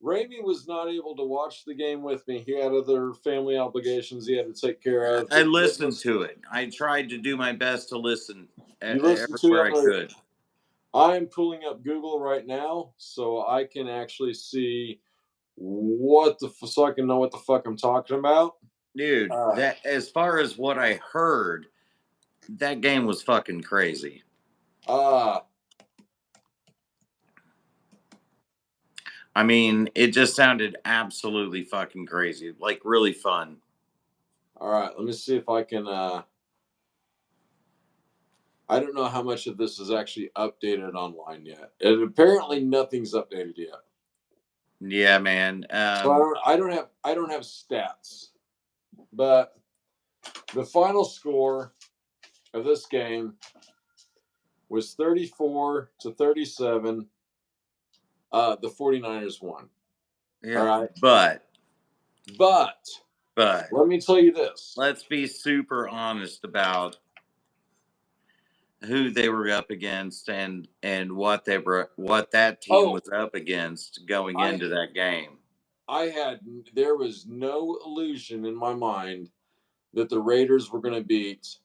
Ramey was not able to watch the game with me. He had other family obligations he had to take care of. I listened to it. I tried to do my best to listen You listened to everywhere I it. could. I'm pulling up Google right now so I can actually see so I can know what the fuck I'm talking about. Dude, that as far as what I heard, that game was fucking crazy. I mean, it just sounded absolutely fucking crazy. Like really fun. All right, let me see if I can I don't know how much of this is actually updated online yet. And apparently nothing's updated yet. Yeah, man. So I don't have stats. But the final score of this game was 34-37. The 49ers won. Yeah, all right. But let me tell you this. Let's be super honest about who they were up against and what that team was up against going into that game. There was no illusion in my mind that the Raiders were going to beat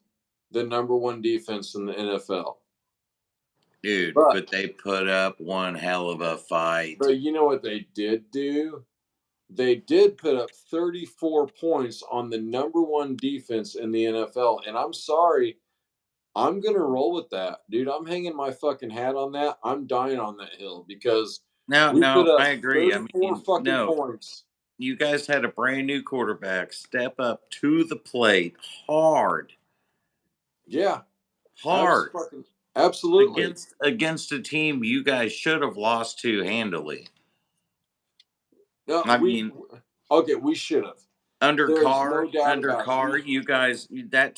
the number one defense in the NFL. Dude, but they put up one hell of a fight. But you know what they did do? They did put up 34 points on the number one defense in the NFL. And I'm sorry, I'm going to roll with that. Dude, I'm hanging my fucking hat on that. I'm dying on that hill because I agree. 34 points. You guys had a brand new quarterback step up to the plate hard. Yeah. Hard. Absolutely. Against a team you guys should have lost to handily. No, we should have. Under Carr, you guys that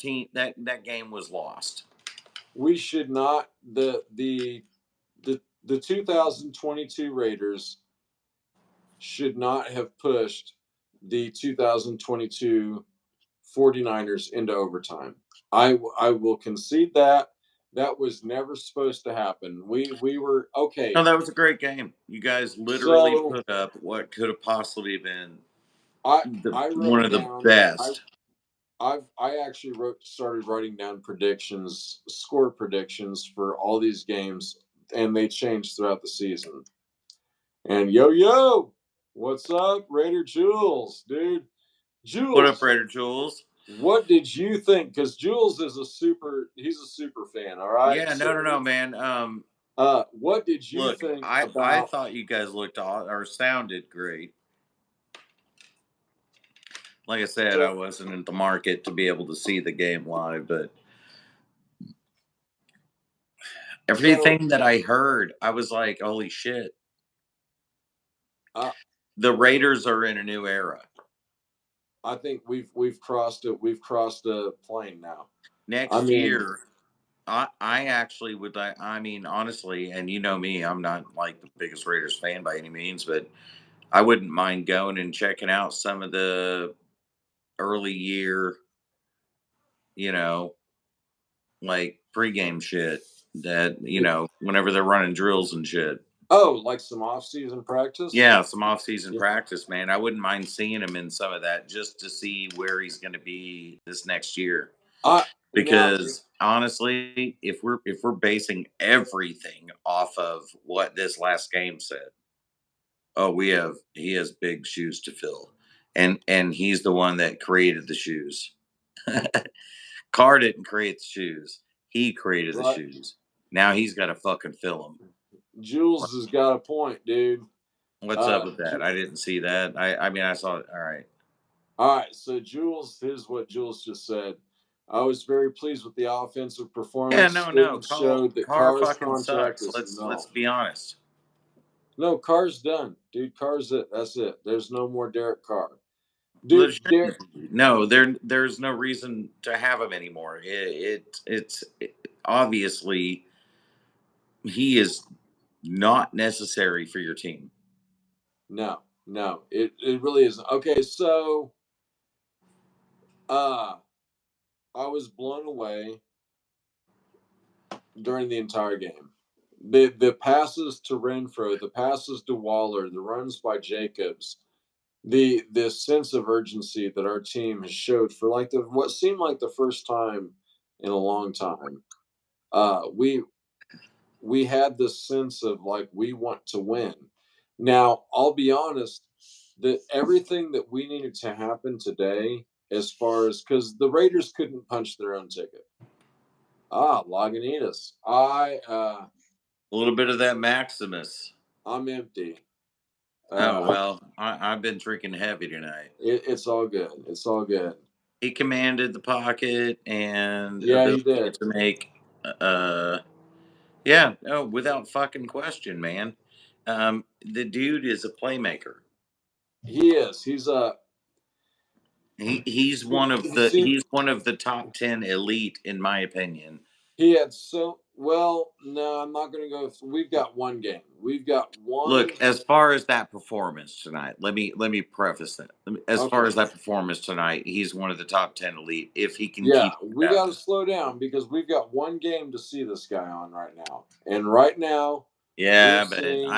game was lost. We should not the 2022 Raiders should not have pushed the 2022 49ers into overtime. I will concede that. That was never supposed to happen. We were okay. No, that was a great game. You guys literally put up what could have possibly been one of the best. I actually started writing down score predictions for all these games, and they changed throughout the season. And yo, what's up, Raider Jules, dude? Jules, what up, Raider Jules? What did you think? Because Jules is he's a super fan. All right. Yeah, no, man. What did you think? I thought you guys looked or sounded great. Like I said, I wasn't in the market to be able to see the game live, but everything that I heard, I was like, "Holy shit!" The Raiders are in a new era. I think we've crossed it. We've crossed a plane now. Next year, I actually would like. I mean, honestly, and you know me, I'm not like the biggest Raiders fan by any means, but I wouldn't mind going and checking out some of the early year, like pregame shit that whenever they're running drills and shit. Oh, like some off-season practice? Yeah, some off-season practice, man. I wouldn't mind seeing him in some of that just to see where he's going to be this next year. Because honestly, if we're basing everything off of what this last game said, he has big shoes to fill, and he's the one that created the shoes. Carr didn't create the shoes; he created the shoes. Now he's got to fucking fill them. Jules has got a point, dude. What's up with that? I didn't see that. I mean, I saw it. All right. So Jules, here's what Jules just said. I was very pleased with the offensive performance. Yeah, no. Showed that Carr fucking sucks. Let's be honest. No, Carr's done, dude. Carr's it. That's it. There's no more Derek Carr. Dude, there's no reason to have him anymore. It's obviously he is not necessary for your team. No, it really isn't. Okay, so I was blown away during the entire game. The passes to Renfro, the passes to Waller, the runs by Jacobs, the sense of urgency that our team has showed for like what seemed like the first time in a long time. We had this sense of like we want to win. Now, I'll be honest that everything that we needed to happen today, as far as because the Raiders couldn't punch their own ticket. Lagunitas. A little bit of that Maximus. I'm empty. Oh well, I've been drinking heavy tonight. It's all good. It's all good. He commanded the pocket and Yeah, he ability did. to make, yeah, no, without fucking question, man. The dude is a playmaker. He is. He's one of He the seemed he's one of the top 10 elite in my opinion. he had so well. No, I'm not going to go. We've got one game. We've got one. Look, as far as that performance tonight, let me preface that. As far Okay. as that performance tonight, he's one of the top 10 elite if he can Yeah, keep we it up. got to slow down because we've got one game to see this guy on right now, and right now we're Yeah, but seeing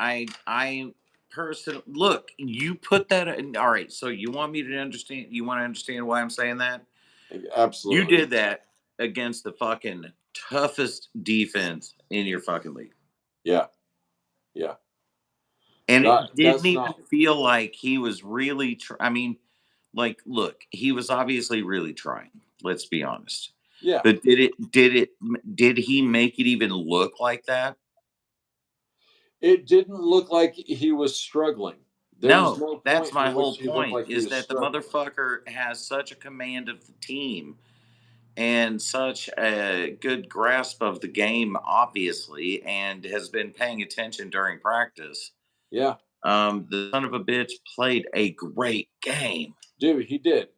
I personally look. You put that in, all right. So you want me to understand? You want to understand why I'm saying that? You absolutely. did that against the fucking toughest defense in your fucking league, Yeah, yeah. and it Not didn't that's even not. feel like he was really. I mean, like, look, he was obviously really trying. Let's be honest. Yeah, But did he make it even look like that? it didn't look like he was struggling. There was No, no that's point my in whole which he looked point like he is was that the struggling. motherfucker has such a command of the team and such a good grasp of the game, obviously, and has been paying attention during practice. Yeah, The son of a bitch played a great game. dude, he did.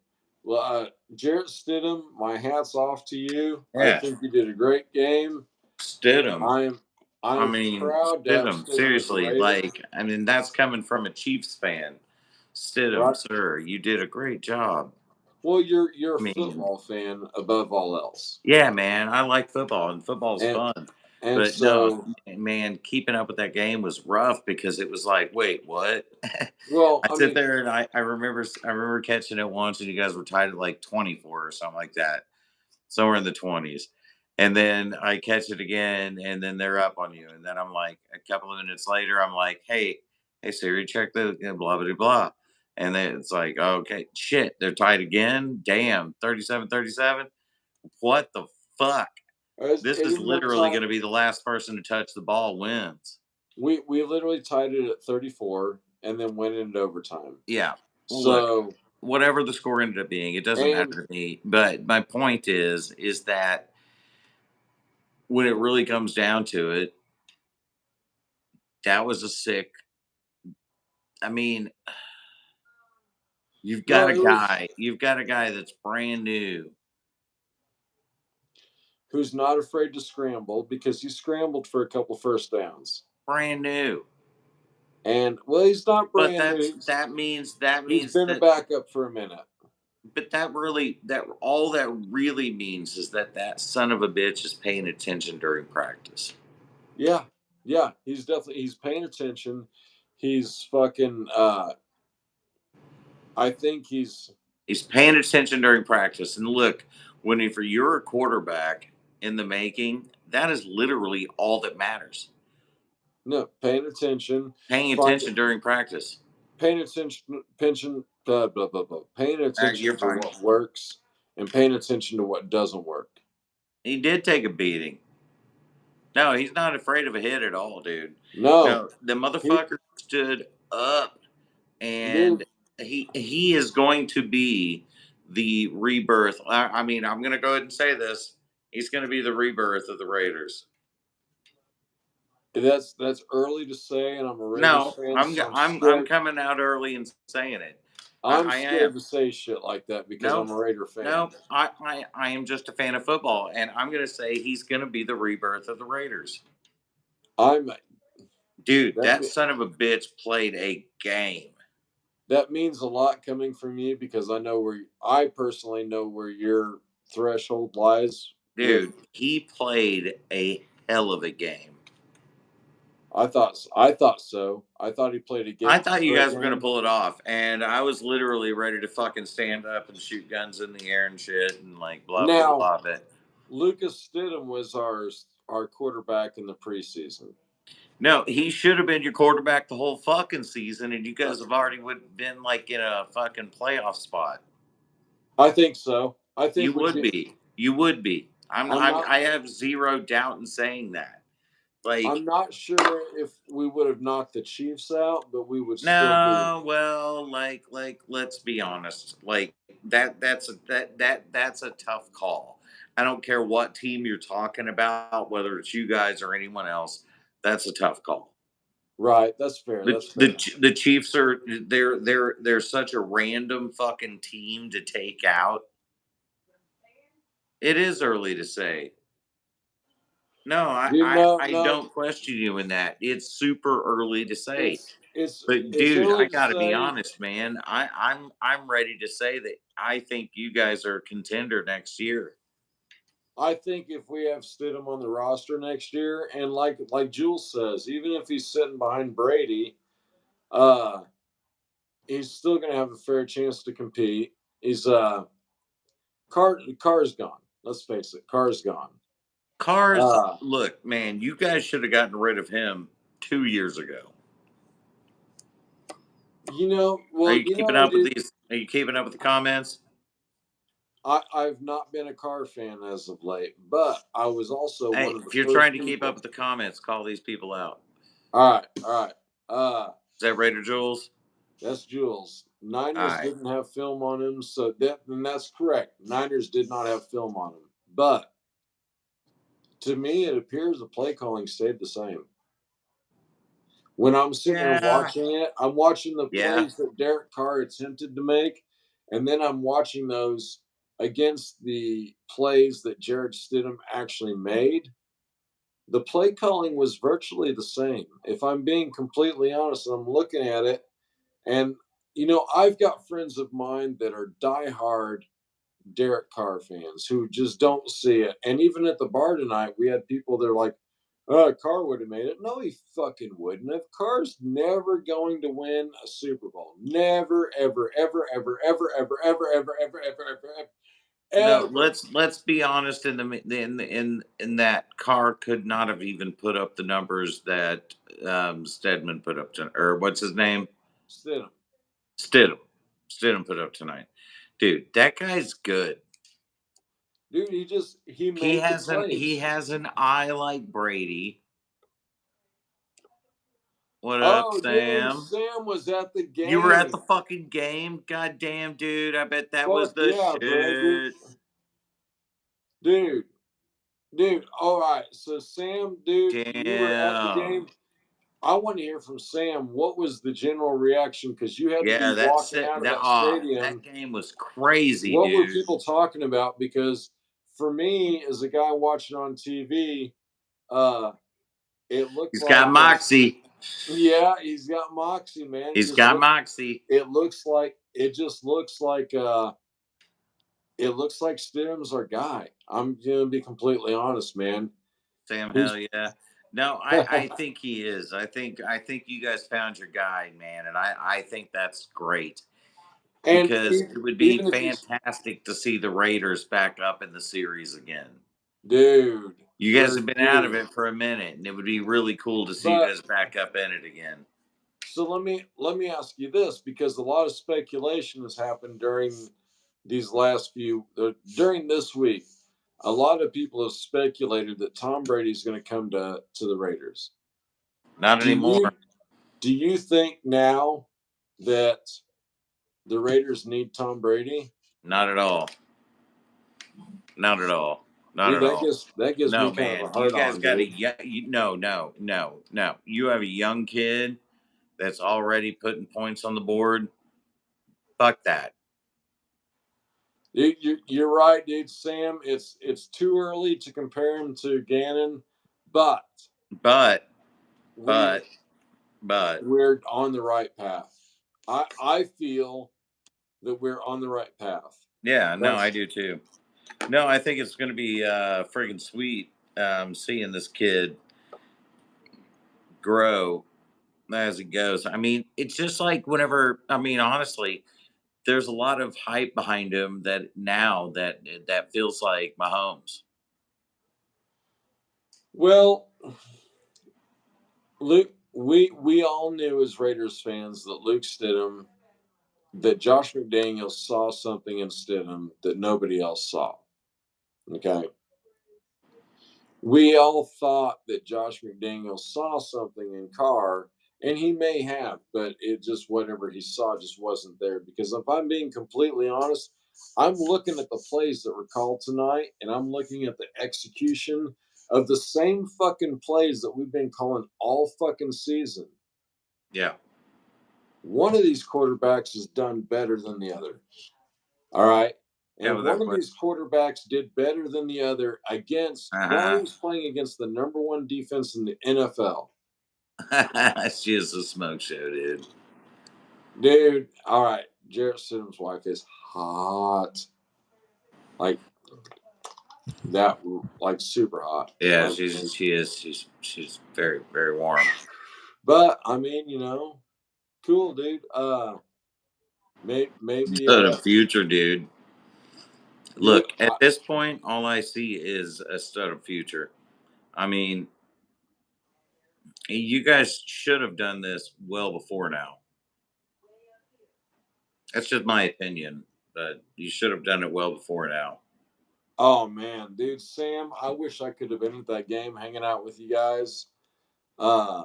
Well, Jarrett Stidham, my hat's off to you. I Yeah, think you did a great game. Stidham. I'm I I'm mean, proud to have Stidham. Stidham as a Seriously, Raider. like, I mean, that's coming from a Chiefs fan. Stidham, Right. sir, you did a great job. Well, you're a I mean, football fan above all else, yeah, man, I like football and football's and fun. and But no, so man, keeping up with that game was rough because it was like, wait, what? well, I I sit mean, there and I remember catching it once and you guys were tied at like 24 or something like that, somewhere in the 20s. And then I catch it again and then they're up on you. And then I'm like, a couple of minutes later, I'm like, hey Siri, check the blah blah blah. And then it's like, okay, shit, they're tied again. Damn, 37-37. What the fuck? it's This is even more literally tight. going to be the last person to touch the ball wins. We literally tied it at 34 and then went into overtime. Yeah. Well, look, So whatever the score ended up being, it doesn't and matter to me. But my point is that when it really comes down to it, that was a sick. I mean, no, it was you've got a guy that's brand new, who's not afraid to scramble because he scrambled for a couple first downs. brand new. And well, he's not But brand new. that He's means been a that backup for a minute. but that all that really means is that that son of a bitch is paying attention during practice. Yeah, yeah, he's paying attention. He's fucking. I think He's paying attention during practice. And look, if you're a quarterback in the making, that is literally all that matters. no paying attention. Paying Find attention during practice. paying attention. Pension. Blah, blah blah blah. Paying You're attention to fine. what works and paying attention to what doesn't work. He did take a beating. No, he's not afraid of a hit at all, dude. No, No, the he motherfucker stood up dude. and he is going to be the rebirth. I mean, I'm going to go ahead and say this. He's going to be the rebirth of the Raiders. That's early to say, and I'm a Raiders No, fan, so I'm coming out early and saying it. I'm I am. scared to say shit like that because I'm No, a Raider fan. no, I am just a fan of football, and I'm going to say he's going to be the rebirth of the Raiders. I'm Dude, that that son of a bitch played a game. that means a lot coming from you because I personally know where your threshold lies with Dude, he played a hell of a game. I thought so. I thought he played I a thought you great guys were gonna game. pull it off, and I was literally ready to fucking stand up and shoot guns in the air and shit, and like blah blah Now, blah. But Lucas Stidham was our quarterback in the preseason. no, he should have been your quarterback the whole fucking season, and you Uh, guys have already would been like in a fucking playoff spot. I think so. I You think with would the, be. You would be. I'm not I have zero doubt in saying that. Like, I'm not sure if we would have knocked the Chiefs out, but we would still be. no, well, let's be honest. Like that's a tough call. I don't care what team you're talking about, whether it's you guys or anyone else. That's a tough call. Right. That's fair. The That's the fair. the Chiefs are they're such a random fucking team to take out. It is early to say. No, I No. don't question you in that. It's super early to say. But It's dude, I early to gotta be say. honest, man. I'm ready to say that I think you guys are a contender next year. I think if we have Stidham on the roster next year, and like Jules says, even if he's sitting behind Brady, uh, he's still going to have a fair chance to compete. He's Carr's gone. Let's face it, Carr's gone. Cars, Uh, look, man, you guys should have gotten rid of him 2 years ago. Are you keeping up with dude, these? Are you keeping up with the comments? I've not been a Carr fan as of late, but I was also one Hey, of the if you're first trying to keep up people. with the comments, call these people out. All right. Is that Raider Jules? That's Jules. All Niners right. didn't have film on him, so that's correct. Niners did not have film on him, but to me, it appears the play calling stayed the same. When I'm sitting there Yeah. watching it, I'm watching the Yeah. plays that Derek Carr attempted to make, and then I'm watching those against the plays that Jared Stidham actually made. The play calling was virtually the same. If I'm being completely honest, and I'm looking at it, and I've got friends of mine that are diehard Derek Carr fans who just don't see it. And even at the bar tonight, we had people that are like, Carr would have made it. No, he fucking wouldn't have. Carr's never going to win a Super Bowl. Never, ever, ever, ever, ever, ever, ever, ever, ever, ever, ever, ever, No, ever. let's be honest. In that Carr could not have even put up the numbers that Stedman put up to, or what's his name? Stidham. Stidham. Stidham put up tonight. Dude, that guy's good. Dude, he made the He plays. has an eye like Brady. What up, Oh, dude, Sam? Sam was at the You were at the game. fucking game? God damn, dude. I bet that was Fuck the yeah, bro, dude. shit. Dude, dude. All right. So Sam, dude, you were at the Damn. game. I want to hear from Sam. What was the general reaction? Because you had to be Yeah, walking out of that that stadium. game was crazy, What were dude. people talking about? Because for me, as a guy watching on TV, uh, it looked He's got like, moxie. yeah, he's got moxie, man. He's got moxie. It just looks like Stidham's our guy. I'm gonna be completely honest, man. Sam, He's hell yeah. No, I think he is. I think you guys found your guy, man, and I think that's great and because it would be even if he's fantastic to see the Raiders back up in the series again. dude, You guys they're have been out of dude. it for a minute, and it would be really cool to see you But guys back up in it again. so let me ask you this, because a lot of speculation has happened during this week. A lot of people have speculated that Tom Brady's going to come to the Raiders. Not Do anymore. you think now that the Raiders need Tom Brady? Not at all. Not at all. Not Dude, at all. that gives me No, kind of a man. You hard guys on, got a dude. no. You have a young kid that's already putting points on the board. Fuck that. Dude, you're right, dude. Sam, it's too early to compare him to Gannon, but But we're but but we're on the right path. I feel that we're on the right path. yeah, no, I That's do too. No, I think it's going to be friggin' sweet seeing this kid grow as it goes. I mean, it's just like whenever, I mean, honestly, there's a lot of hype behind him that now that feels like Mahomes. Well, Luke, we all knew as Raiders fans that Luke Stidham, that Josh McDaniels saw something in Stidham that nobody else saw. Okay. We all thought that Josh McDaniels saw something in Carr, and he may have, but it just whatever he saw just wasn't there. Because if I'm being completely honest, I'm looking at the plays that were called tonight, and I'm looking at the execution of the same fucking plays that we've been calling all fucking season. Yeah. One of these quarterbacks is done better than the other. All right. Yeah, And one without of question. these quarterbacks did better than the other against, while he Uh was playing against the number one defense in the NFL. huh. She is a smoke show, dude. Dude, all right. Jarrett Stidham's wife is hot. Like that, like super hot. Yeah, Like, she's very very warm. but I mean, cool, dude. Maybe, The future, dude. dude. Look, at this point, all I see is a stud of future. I mean, you guys should have done this well before now. That's just my opinion, but you should have done it well before now. Oh man, dude, Sam. I wish I could have been at that game, hanging out with you guys. Uh,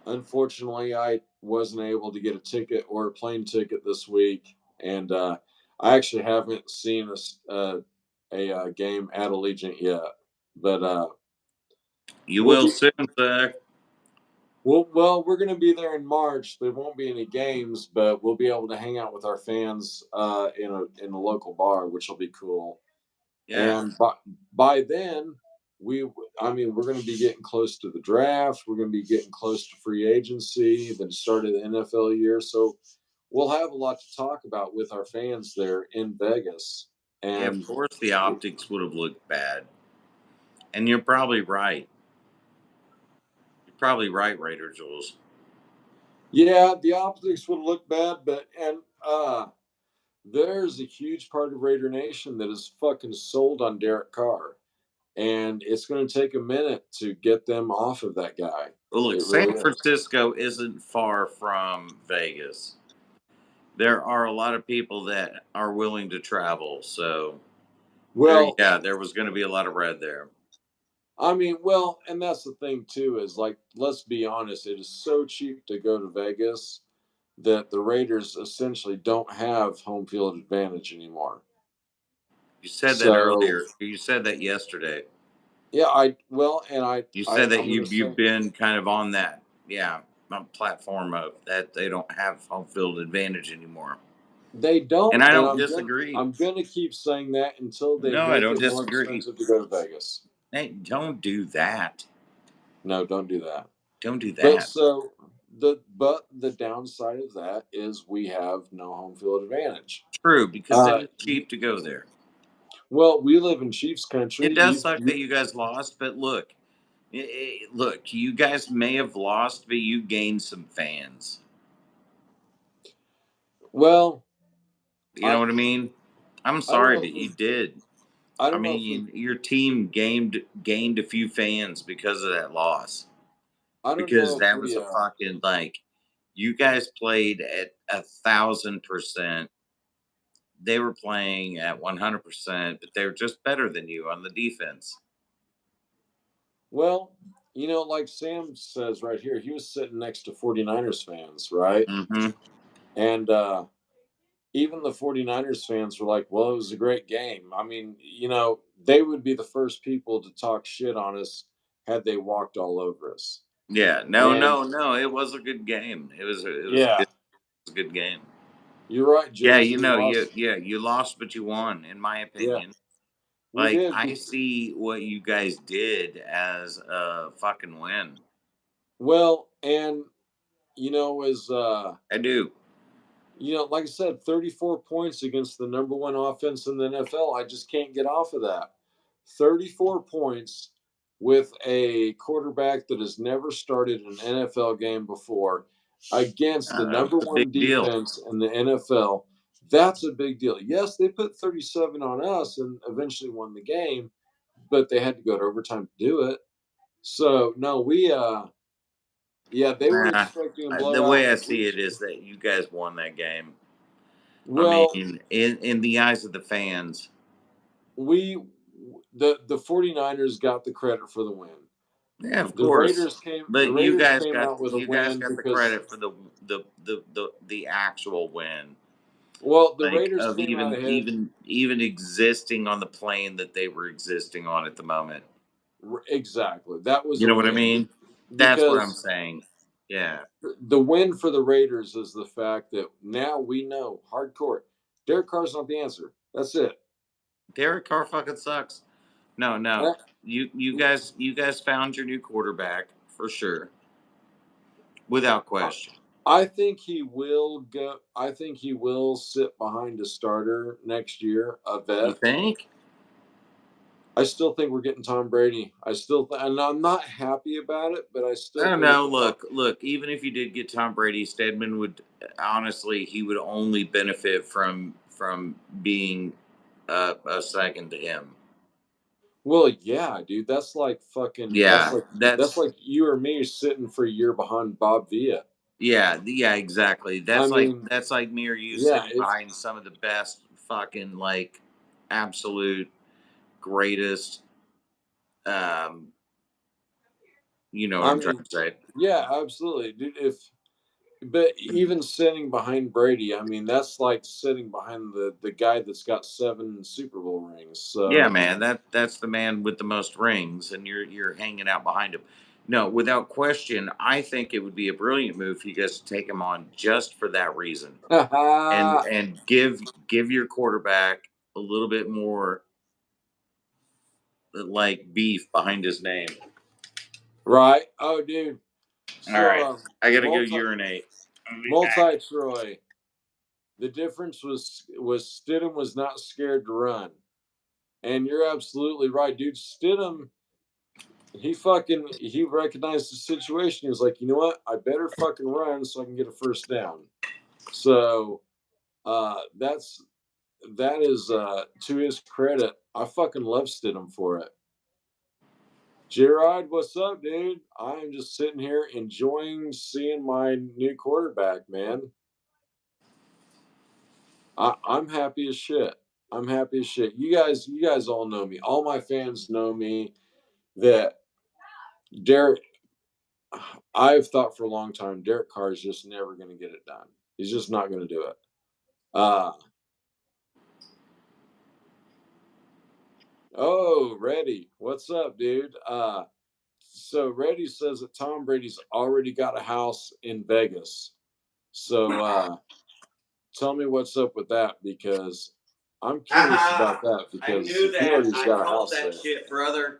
Unfortunately, I wasn't able to get a ticket or a plane ticket this week, and I actually haven't seen a game at Allegiant yet. But You we'll will be soon, sir. we're going to be there in March. There won't be any games, but we'll be able to hang out with our fans in a local bar, which will be cool. Yeah. And by then, I mean, we're going to be getting close to the draft. We're going to be getting close to free agency, the start of the NFL year. So we'll have a lot to talk about with our fans there in Vegas. Yeah, of And course the optics would have looked bad. And you're probably right. You're probably right, Raider Jules. yeah, the optics would look bad, but there's a huge part of Raider Nation that is fucking sold on Derek Carr. And it's going to take a minute to get them off of that guy. Well, look, It San really is. Francisco isn't far from Vegas. There are a lot of people that are willing to travel. So there, Well, yeah, there was going to be a lot of red there. I mean, well, and that's the thing too, is like, let's be honest, it is so cheap to go to Vegas that the Raiders essentially don't have home field advantage anymore. You said that So earlier. You said that yesterday. yeah, well, and You said that I'm gonna you've say been kind of on that, yeah, platform of that they don't have home field advantage anymore, they and don't, I and don't disagree. I'm gonna keep saying that until they No, I make don't it more disagree. expensive to go to Vegas. Hey, don't do that. No, don't do that. Don't do But that. so the downside of that is we have no home field advantage. True, because it Uh, is cheap to go there. well, we live in Chiefs It country. does suck that you guys lost, but look, look, you guys may have lost, but you gained some fans. Well, You know I what I mean? I'm I don't sorry, know but if we you did. I I don't know if we mean, your team gained a few fans because of that loss. I don't Because know if that was we a fucking like you guys played at 1,000%. They were playing at 100%, but they were just better than you on the defense. well, like Sam says right here, he was sitting next to 49ers fans, right? Hmm. And even the 49ers fans were like, "Well, it was a great game." I mean, they would be the first people to talk shit on us had they walked all over us. Yeah, no, And no, no. It was a good game. yeah, It was a good game. you're right, Yeah, Jules. We lost. you lost, but you won, in my Yeah, opinion. we Like did. I see what you guys did as a fucking win. Well, and as I do. like I said, 34 points against the number one offense in the NFL. I just can't get off of that. 34 points with a quarterback that has never started an NFL game before against the number A big one deal. defense in the NFL. That's a big deal. Yes, they put 37 on us and eventually won the game, but they had to go to overtime to do it. So no, yeah, they were expecting a The blowout. way I see it is that you guys won that game. I Well, mean, in the eyes of the fans. we the 49ers got the credit for the win. Yeah, of The course. Raiders came the But Raiders came out with a you guys win got the because credit for the actual win. well, the Like Raiders of came out ahead. even existing on the plane that they were existing on at the moment. Exactly. That was You a know what I win mean? That's what I'm because saying. Yeah. the win for the Raiders is the fact that now we know hardcore. Derek Carr's not the answer. That's it. Derek Carr fucking sucks. No, no. Uh, You guys found your new quarterback for sure. Without question. I think he will go. I think he will sit behind a starter next year, a You vet. think? I still think we're getting Tom Brady. And I'm not happy about it, but I I still don't think know. it's Tom. Look. Even if you did get Tom Brady, Stedman would honestly he would only benefit from being a second to him. Well, yeah, dude. That's like fucking. Yeah, That's like you or me sitting for a year behind Bob Villa. yeah, exactly. I mean, That's like me or you yeah, sitting it's. behind some of the best fucking like absolute greatest. Um, you know what I I'm trying mean, to say. yeah, absolutely, dude. But even sitting behind Brady, I mean, that's like sitting behind the guy that's got 7 Super Bowl rings. Yeah, So, man, that's the man with the most rings, and you're hanging out behind him. No, without question, I think it would be a brilliant move for you guys to take him on just for that reason, and give your quarterback a little bit more like beef behind his name. right? Oh, dude. All So, right, I gotta go urinate. I'll be back. multi Troy. The difference was Stidham was not scared to run, and you're absolutely right, dude. Stidham, he recognized the situation. He was like, you know what? I better fucking run so I can get a first down. So, that's that is to his credit. I fucking love Stidham for it. Gerard, what's up, dude? I'm just sitting here enjoying seeing my new quarterback, man. I'm happy as shit. I'm happy as shit. You guys all know me. All my fans know me that Derek. I've thought for a long time Derek Carr is just never going to get it done. He's just not going to do it. Uh oh, Reddy, what's up, dude? So Reddy says that Tom Brady's already got a house in Vegas. So tell me what's up with that because I'm curious about that I because knew if he that. already's I got a called house that there. shit, brother.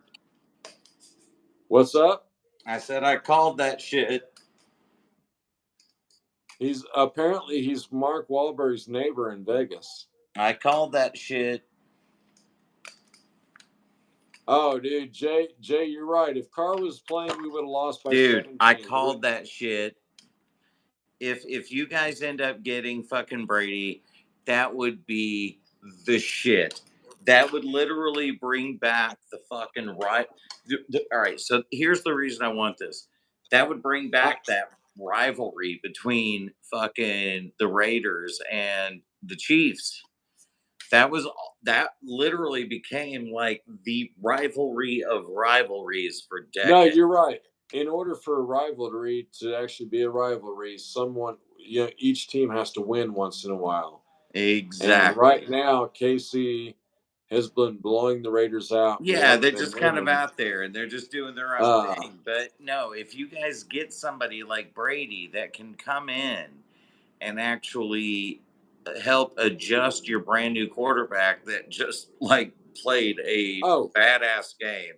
What's up? I said I called that shit. He's Mark Wahlberg's neighbor in Vegas. I called that shit. Oh, dude, Jay, you're right. If Carr was playing, we would have lost by Dude, I 17. called that shit. If you guys end up getting fucking Brady, that would be the shit. That would literally bring back the fucking right. All right, so here's the reason I want this. That would bring I, back that rivalry between fucking the Raiders and the Chiefs. That literally became like the rivalry of rivalries for no, decades. you're right. In order for a rivalry to actually be a rivalry, each team has to win once in a while. And right Exactly. now, KC has been blowing the Raiders out. They Yeah, haven't they're been just kind of winning. out there and they're just doing their own Uh, thing. But no, if you guys get somebody like Brady that can come in and actually help adjust your brand new quarterback that just like played a oh, badass game,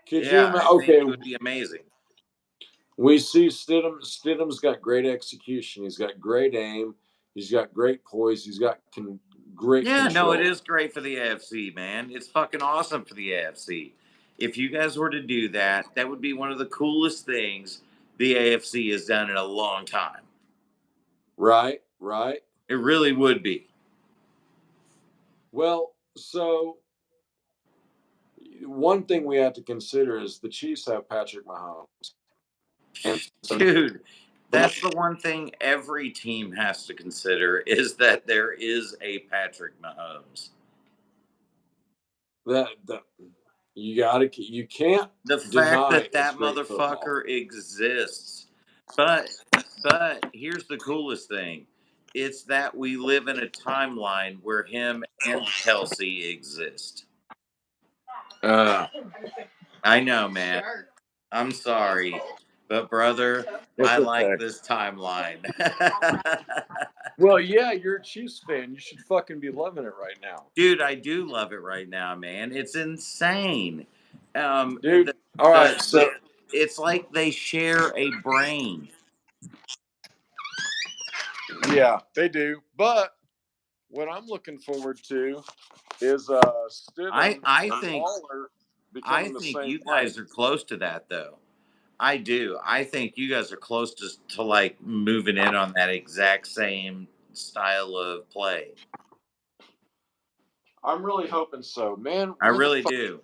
could you yeah, imagine? I think Okay, it would be amazing. we see Stidham. Stidham's got great execution. He's got great aim. He's got great poise. He's got great Yeah, no, it control. is great for the AFC, man. It's fucking awesome for the AFC. If you guys were to do that, that would be one of the coolest things the AFC has done in a long time. Right, right. It really would be. Well, so one thing we have to consider is the Chiefs have Patrick Mahomes. And so, dude, that's the one thing every team has to consider is that there is a Patrick Mahomes. that you can't The fact deny that it's that great football. motherfucker exists. But here's the coolest thing. It's that we live in a timeline where him and Kelsey exist. I know, man. I'm sorry. But brother, I like this timeline. Well, yeah, you're a Chiefs fan. You should fucking be loving it right now. Dude, I do love it right now, man. It's insane. Dude, all right, so it's like they share a brain. Yeah, they do. But what I'm looking forward to is Stidham I and think Waller becoming the same you way. guys are close to that though. I do. I think you guys are close to like moving in on that exact same style of play. I'm really hoping so, man. I really do.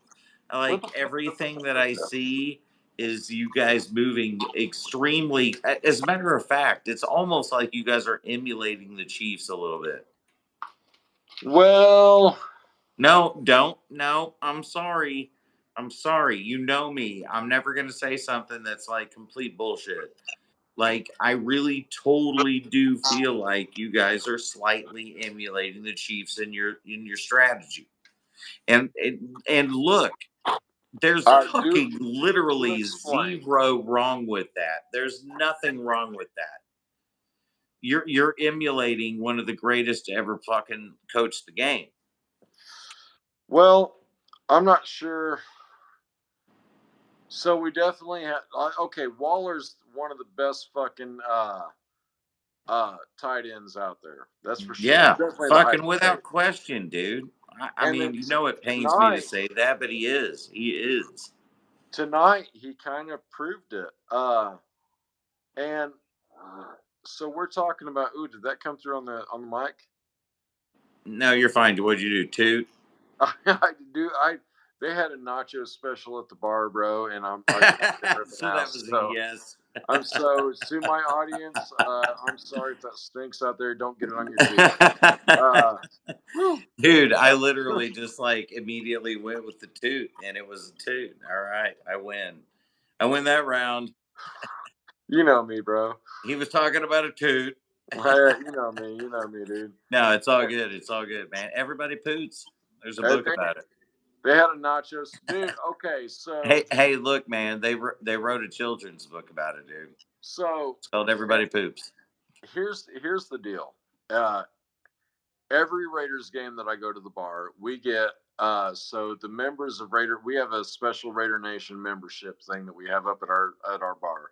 Like everything that I see is you guys moving extremely. As a matter of fact, it's almost like you guys are emulating the Chiefs a little bit. Well, no, don't. No, I'm sorry. I'm sorry. You know me. I'm never going to say something that's like complete bullshit. Like, I really totally do feel like you guys are slightly emulating the Chiefs in your strategy. And look, there's fucking literally zero wrong with that. There's nothing wrong with that. You're emulating one of the greatest to ever fucking coach the game. Well, I'm not sure. So we definitely have. Okay, Waller's one of the best fucking tight ends out there. That's for sure. Yeah, fucking without question, dude. I mean, you know, it pains me to say that, but he is. He is. Tonight, he kind of proved it. And so we're talking about. Ooh, did that come through on the mic? No, you're fine. What'd you do? Toot? They had a nacho special at the bar, bro, and I'm so that was a yes. I'm so to my audience. I'm sorry if that stinks out there. Don't get it on your teeth. Dude, I literally just like immediately went with the toot, and it was a toot. All right, I win. I win that round. You know me, bro. He was talking about a toot. You know me, dude. No, it's all good. It's all good, man. Everybody poots. There's a book about it. They had a nachos, dude. Okay, so hey, look, man. They wrote a children's book about it, dude. So it's called Everybody Poops. Here's the deal. Every Raiders game that I go to the bar, we get so the members of Raider, we have a special Raider Nation membership thing that we have up at our bar.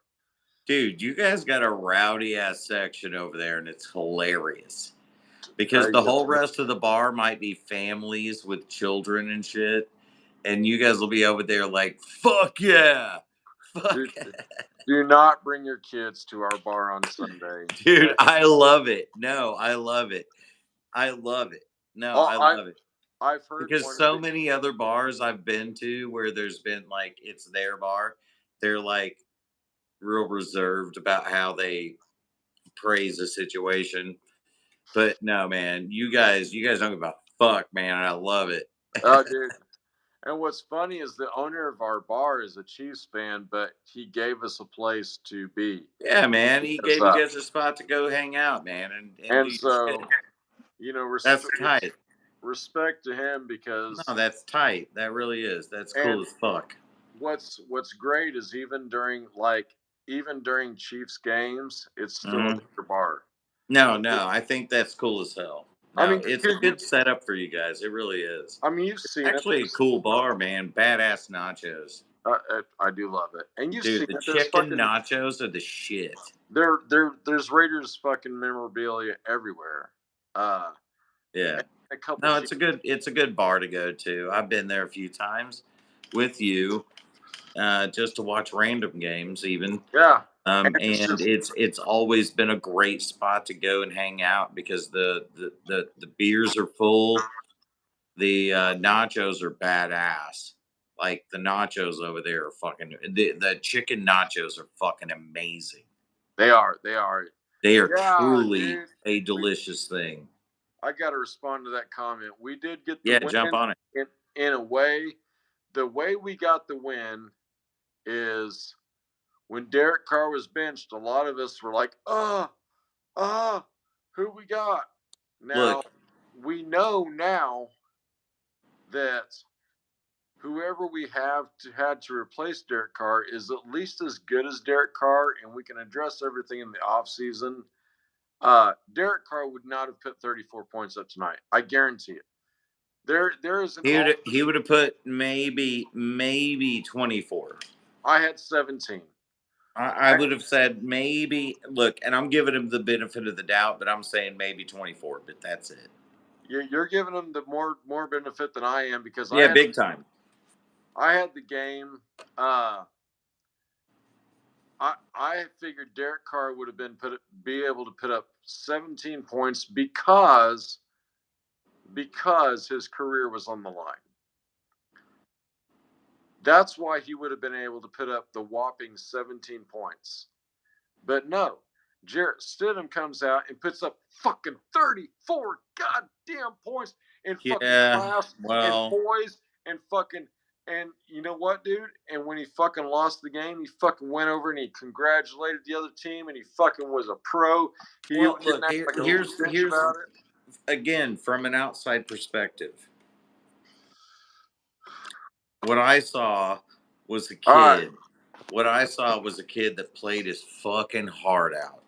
Dude, you guys got a rowdy ass section over there, and it's hilarious. Because the whole rest of the bar might be families with children and shit, and you guys will be over there like, fuck yeah, fuck. Do not bring your kids to our bar on Sunday, dude. I love it. No, I love it. I love it. No, I love it. I've heard because so many other bars I've been to where there's been like it's their bar, they're like real reserved about how they praise a situation. But no, man, you guys don't give a fuck, man. I love it. Oh, dude. And what's funny is the owner of our bar is a Chiefs fan, but he gave us a place to be. Yeah, man. He gave you guys a spot to go hang out, man. And so, you know, that's tight. Respect to him because no, that's tight. That really is. That's cool as fuck. What's great is even during Chiefs games, it's still a bar. No, I think that's cool as hell. No, I mean, it's a good setup for you guys. It really is. I mean, you've seen actually a cool bar, man. Badass nachos. I do love it. And you see the chicken nachos are the shit. There's Raiders fucking memorabilia everywhere. Yeah. It's a good bar to go to. I've been there a few times. with you just to watch random games, even. Yeah. And it's always been a great spot to go and hang out because the beers are full, the nachos are badass. Like the nachos over there are fucking the chicken nachos are fucking amazing. They are. They are. They are truly a delicious thing. I got to respond to that comment. We did get the win. Jump on it. In a way, the way we got the win is when Derek Carr was benched, a lot of us were like, who we got? Now, we know now that whoever we had to replace Derek Carr is at least as good as Derek Carr, and we can address everything in the offseason. Derek Carr would not have put 34 points up tonight. I guarantee it. There is an he would have put maybe 24. I had 17. I would have said maybe. Look, and I'm giving him the benefit of the doubt, but I'm saying maybe 24. But that's it. You're giving him the more benefit than I am because big time. I had the game. I figured Derek Carr would have be able to put up 17 points because his career was on the line. That's why he would have been able to put up the whopping 17 points. But no, Jarrett Stidham comes out and puts up fucking 34 goddamn points in fucking class and boys and fucking. And you know what, dude? And when he fucking lost the game, he fucking went over and he congratulated the other team and he fucking was a pro. Here's again, from an outside perspective. What I saw was a kid. What I saw was a kid that played his fucking heart out.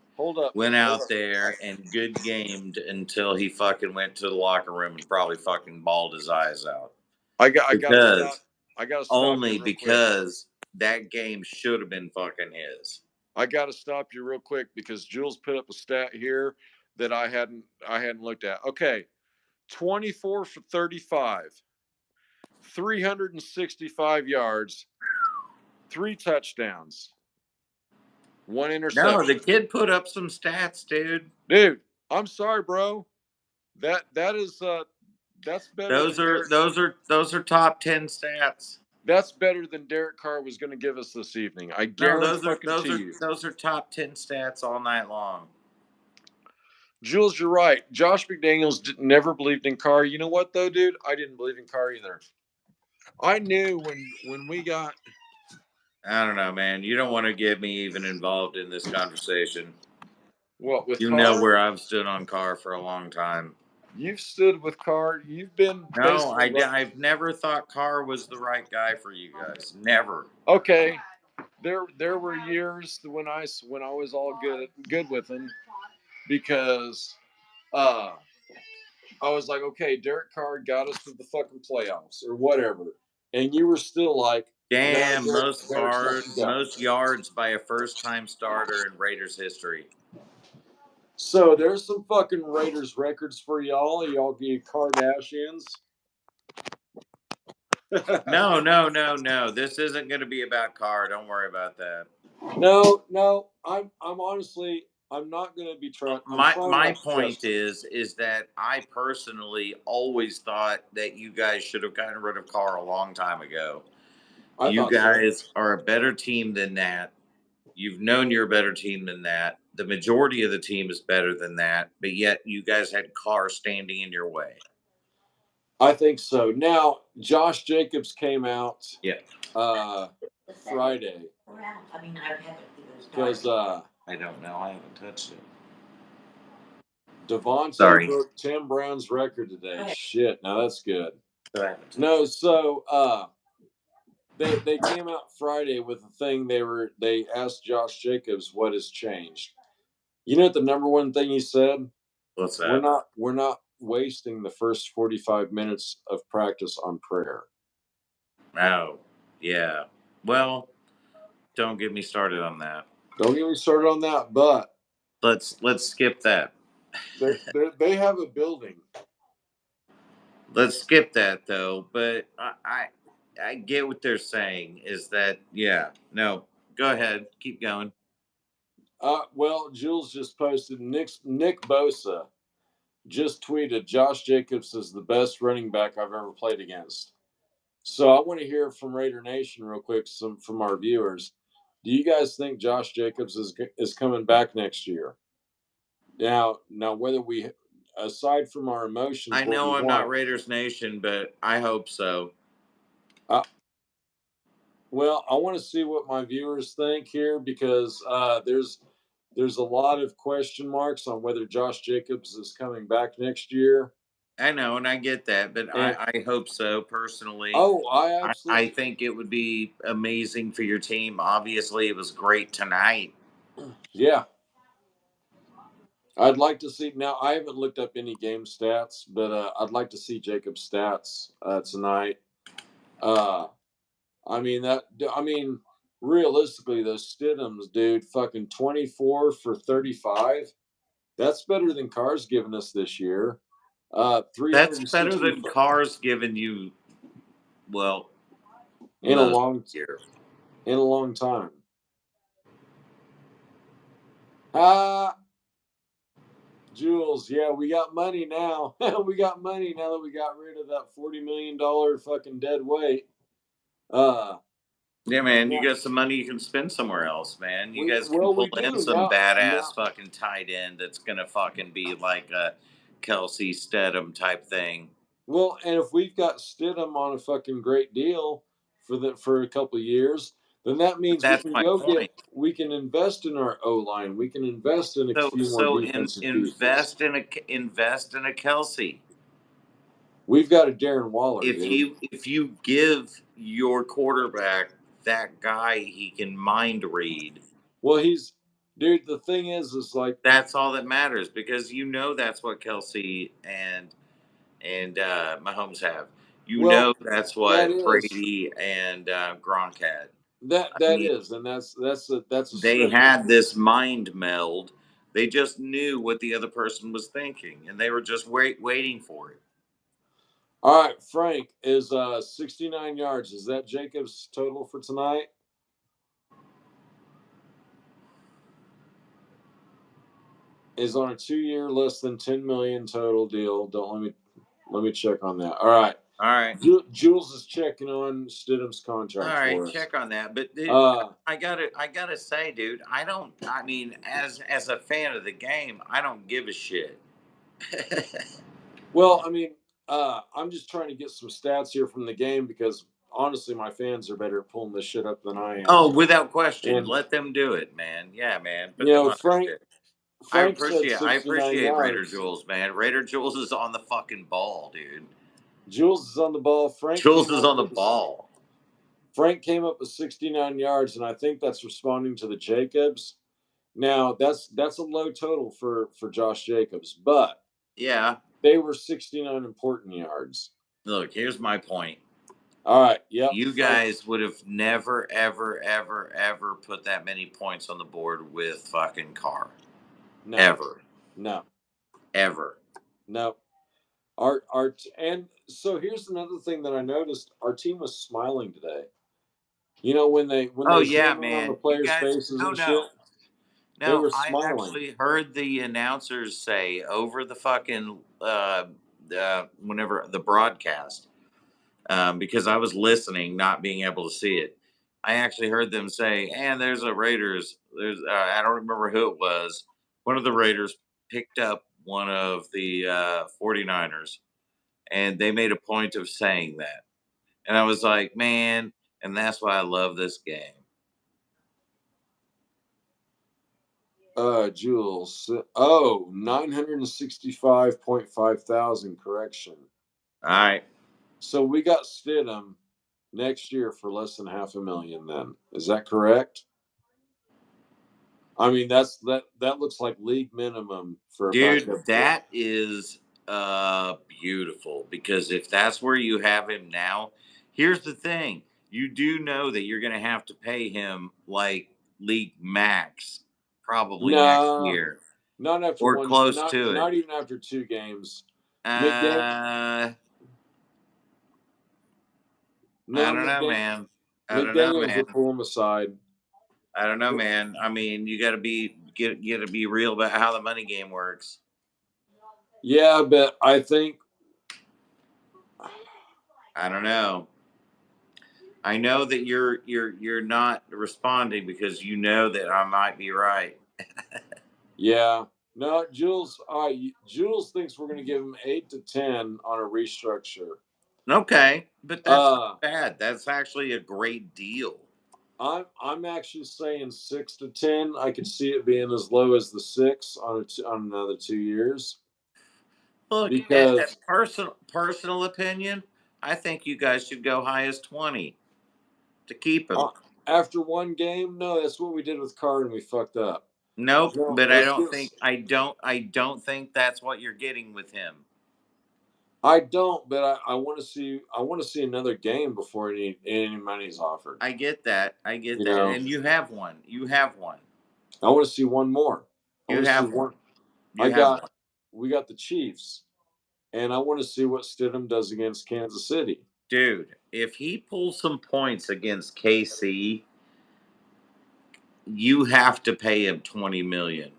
Went out there and good gamed until he fucking went to the locker room and probably fucking bawled his eyes out. I got to stop only because that game should have been fucking his. I got to stop you real quick because Jules put up a stat here that I hadn't looked at. Okay, 24 for 35, 365 yards, 3 touchdowns, 1 interception. No, the kid put up some stats, dude. Dude, I'm sorry, bro. That is that's better. Those are top 10 stats. That's better than Derek Carr was going to give us this evening. I guarantee you. Those are top 10 stats all night long. Jules, you're right. Josh McDaniels never believed in Carr. You know what, though, dude? I didn't believe in Carr either. I knew when we got. I don't know, man. You don't want to get me even involved in this conversation. What, with Carr? Know where I've stood on Carr for a long time. You've stood with Carr. You've been. No, I've never thought Carr was the right guy for you guys. Never. Okay, there were years when I was all good with him because I was like, okay, Derek Carr got us to the fucking playoffs or whatever, and you were still like, damn, most yards by a first-time starter in Raiders history. So there's some fucking Raiders records for y'all. Y'all be Kardashians. No. This isn't going to be about Carr. Don't worry about that. No. I'm honestly, I'm not going to be trying. My point is that I personally always thought that you guys should have gotten rid of Carr a long time ago. You guys are a better team than that. You've known you're a better team than that. The majority of the team is better than that, but yet you guys had Carr standing in your way. I think so. Now, Josh Jacobs came out Friday. Because I don't know. I haven't touched it. Devontae broke Tim Brown's record today. Okay. Shit. Now that's good. No, so they came out Friday with a thing. They asked Josh Jacobs what has changed. You know what the number one thing he said? What's that? We're not wasting the first 45 minutes of practice on prayer. Oh, yeah. Well, don't get me started on that. Don't get me started on that, but let's skip that. They have a building. Let's skip that though. But I get what they're saying. Is that yeah? No, go ahead, keep going. Well, Jules just posted Nick Bosa just tweeted Josh Jacobs is the best running back I've ever played against. So I want to hear from Raider Nation real quick, some from our viewers. Do you guys think Josh Jacobs is coming back next year? Now, whether we, aside from our emotions, I what we know I'm not want. Raiders Nation, but I hope so. Uh, well, I want to see what my viewers think here because there's a lot of question marks on whether Josh Jacobs is coming back next year. I know, and I get that, but And I hope so personally. oh, I I absolutely, think it would be amazing for your team. Obviously, it was great tonight. yeah, I'd like to see. Now, I haven't looked up any game stats, but I'd like to see Jacob's stats tonight. Uh, I mean that. I mean, realistically, those Stidhams, dude, fucking 24 for 35. That's better than Carr's given us this year. That's better 360 than Carr's giving you. Well, in a most long year. in a long time. Ah, Jules, yeah, we got money now. We got money now that we got rid of that $40 million fucking dead weight. Uh, Yeah, man, you now got some money you can spend somewhere else, man. You we guys can well pull we in do some now. badass fucking tight end that's gonna fucking be like a Kelsey Stedham type thing. Well, and if we've got Stidham on a fucking great deal for a couple of years, then that But means we that's can my go point. get we can invest in our O line. We can invest in a few more defensive pieces. Invest in a Kelsey. We've got a Darren Waller, dude. If you give your quarterback that guy he can mind read, Well, he's dude. The thing is like that's all that matters because you know that's what Kelsey and Mahomes have. You well, know that's that what is Brady and Gronk had. I that mean, is, and that's a they strength. had this mind meld. They just knew what the other person was thinking, and they were just waiting for it. All right, Frank is 69 yards. Is that Jacobs' total for tonight? Is on a 2 year less than 10 million total deal. Don't let me check on that. All right. All right. Jules is checking on Stidham's All contract right, for us. check on that. But dude, Uh, I gotta say, dude, I don't. I mean, as a fan of the game, I don't give a shit. well, I mean, I'm just trying to get some stats here from the game because honestly, my fans are better at pulling this shit up than I am. Oh, without question, And let them do it, man. Yeah, man, you put them know, on their Frank shit. Frank said I 69 appreciate Raider yards. Jules, man. Raider Jules is on the fucking ball, dude. Jules is on the ball. Jules is on the ball. Frank came up with 69 yards, and I think that's responding to the Jacobs. Now that's a low total for Josh Jacobs, but Yeah. they were 69 important yards. Look, here's my point. All right. Yep. You Frank. guys would have never, ever, ever, ever put that many points on the board with fucking Carr. No. Ever. No. Ever. No. And so here's another thing that I noticed. Our team was smiling today. You know when Oh they yeah, zoom in on the man. You players' guys, faces no, and shit, no, they no. were I smiling. actually heard the announcers say over the fucking whenever the broadcast, because I was listening, not being able to see it. I actually heard them say, "And there's a Raiders. There's I don't remember who it was. One of the Raiders picked up one of the 49ers, and they made a point of saying that." And I was like, "Man, and that's why I love this game." Jules. Oh, 965.5 thousand. Correction. All right. So we got Stidham next year for less than half a million. Then is that correct? I mean, that looks like league minimum for a Dude, backup. that is beautiful because if that's where you have him now, here's the thing. You do know that you're going to have to pay him like league max probably next No, year not after or one. close Not to it. not even after 2 games. McDaniel Uh I don't know, man. I don't know, McDaniels man. will pull him aside. I don't know, man. I mean, you got to be real about how the money game works. Yeah, but I think I don't know. I know that you're not responding because you know that I might be right. yeah. No, Jules. Jules thinks we're going to give him 8 to 10 on a restructure. Okay, but that's not bad. That's actually a great deal. I'm actually saying 6 to 10. I could see it being as low as the 6 on another 2 years. Look, Because personal opinion, I think you guys should go high as 20 to keep him. After one game, no, that's what we did with Carr and we fucked up. Nope, No, but I don't think that's what you're getting with him. I don't, but I want to see another game before any money's offered. I get that. And you have one. I want to see one more. You have one. We got the Chiefs, and I want to see what Stidham does against Kansas City. Dude, if he pulls some points against KC, you have to pay him $20 million.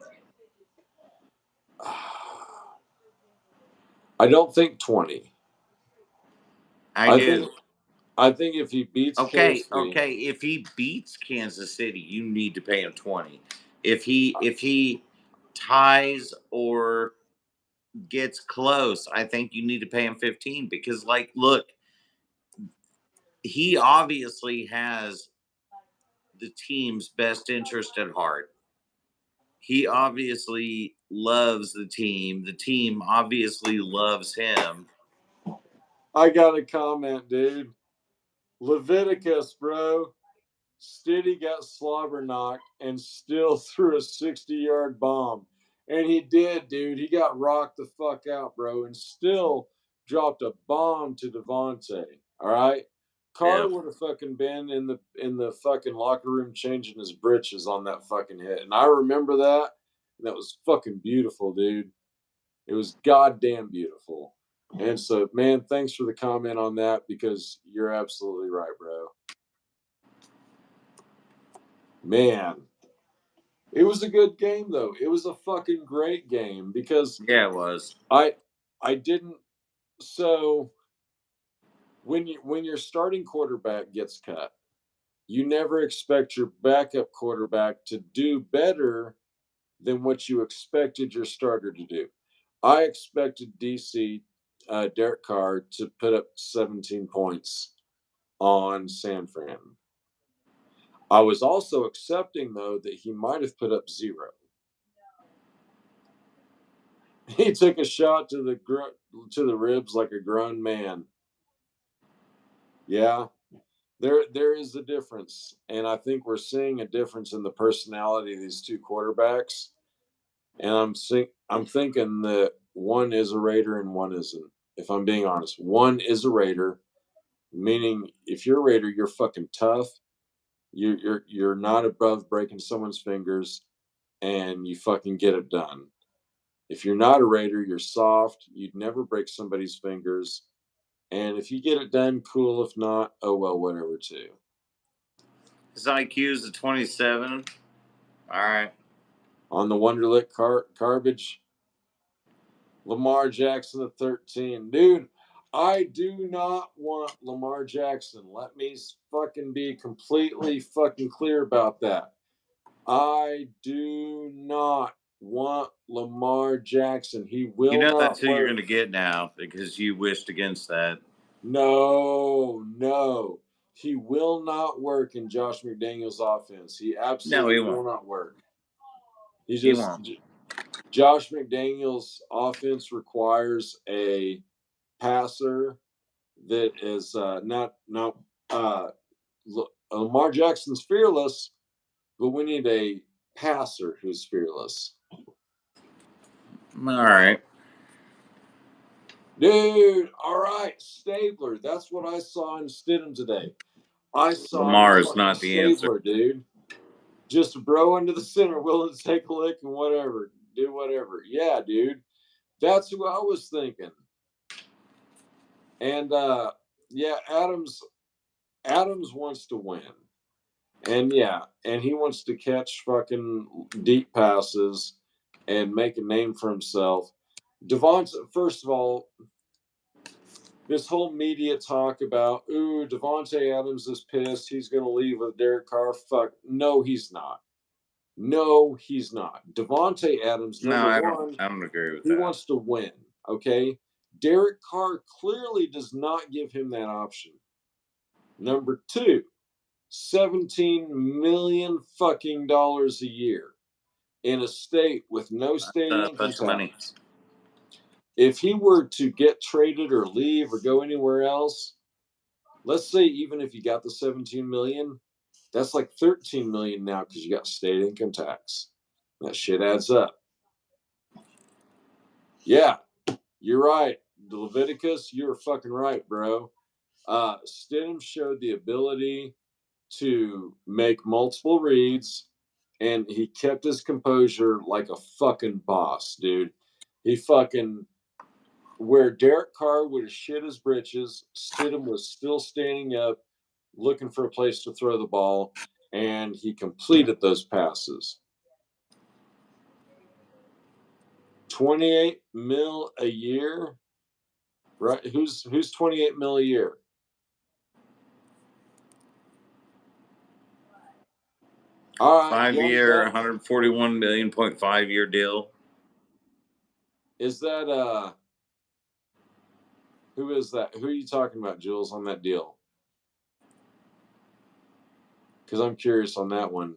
I don't think 20. I do. I think if he beats KC, okay. If he beats Kansas City, you need to pay him 20. If he ties or gets close, I think you need to pay him 15 because, like, look, he obviously has the team's best interest at heart. He obviously loves the team. The team obviously loves him. I got a comment, dude. Leviticus, bro. Stiddy got slobber knocked and still threw a 60-yard bomb. And he did, dude. He got rocked the fuck out, bro, and still dropped a bomb to Devontae. All right. Carr would have fucking been in the fucking locker room changing his britches on that fucking hit. And I remember that. And that was fucking beautiful, dude. It was goddamn beautiful. And so, man, thanks for the comment on that because you're absolutely right, bro. Man, it was a good game though. It was a fucking great game because it was. I didn't so when your starting quarterback gets cut, you never expect your backup quarterback to do better than what you expected your starter to do. I expected DC Derek Carr to put up 17 points on San Fran. I was also accepting though that he might have put up 0. He took a shot to the ribs like a grown man. Yeah, there is a difference, and I think we're seeing a difference in the personality of these two quarterbacks. And I'm thinking that one is a Raider and one isn't. If I'm being honest, one is a Raider, meaning if you're a Raider, you're fucking tough. You're not above breaking someone's fingers, and you fucking get it done. If you're not a Raider, you're soft. You'd never break somebody's fingers. And if you get it done, cool. If not, oh well, whatever, too. His IQ is a 27. All right. On the Wonderlic garbage, Lamar Jackson at 13. Dude, I do not want Lamar Jackson. Let me fucking be completely fucking clear about that. I do not want Lamar Jackson. He will not that's who work. You're going to get now because you wished against that. No. He will not work in Josh McDaniels' offense. He absolutely will not work. He won't. Josh McDaniels' offense requires a passer that is not Lamar Jackson's fearless, but we need a passer who's fearless. All right. Dude, all right, Stabler. That's what I saw in Stidham today. I saw Lamar is not the Stabler, answer, dude. Just a bro into the center, willing to take a lick and whatever, do whatever. Yeah, dude. That's who I was thinking. And yeah, Adams. Adams wants to win. And yeah, and he wants to catch fucking deep passes and make a name for himself. Devontae, first of all, this whole media talk about, ooh, Devontae Adams is pissed. He's going to leave with Derek Carr. Fuck. No, he's not. No, he's not. Devontae Adams, number one, I don't agree with he that. wants to win. Okay. Derek Carr clearly does not give him that option. Number two, 17 million fucking dollars a year in a state with no state income tax. If he were to get traded or leave or go anywhere else, let's say even if you got the 17 million, that's like 13 million now because you got state income tax. That shit adds up. Yeah, you're right. Leviticus, you're fucking right, bro. Stidham showed the ability to make multiple reads, and he kept his composure like a fucking boss, dude. He fucking, where Derek Carr would have shit his britches, Stidham was still standing up, looking for a place to throw the ball, and he completed those passes. 28 mil a year, right? Who's 28 mil a year? All right, 5-year, 141 million, 0.5-year deal. Is that who is that? Who are you talking about, Jules, on that deal? Because I'm curious on that one.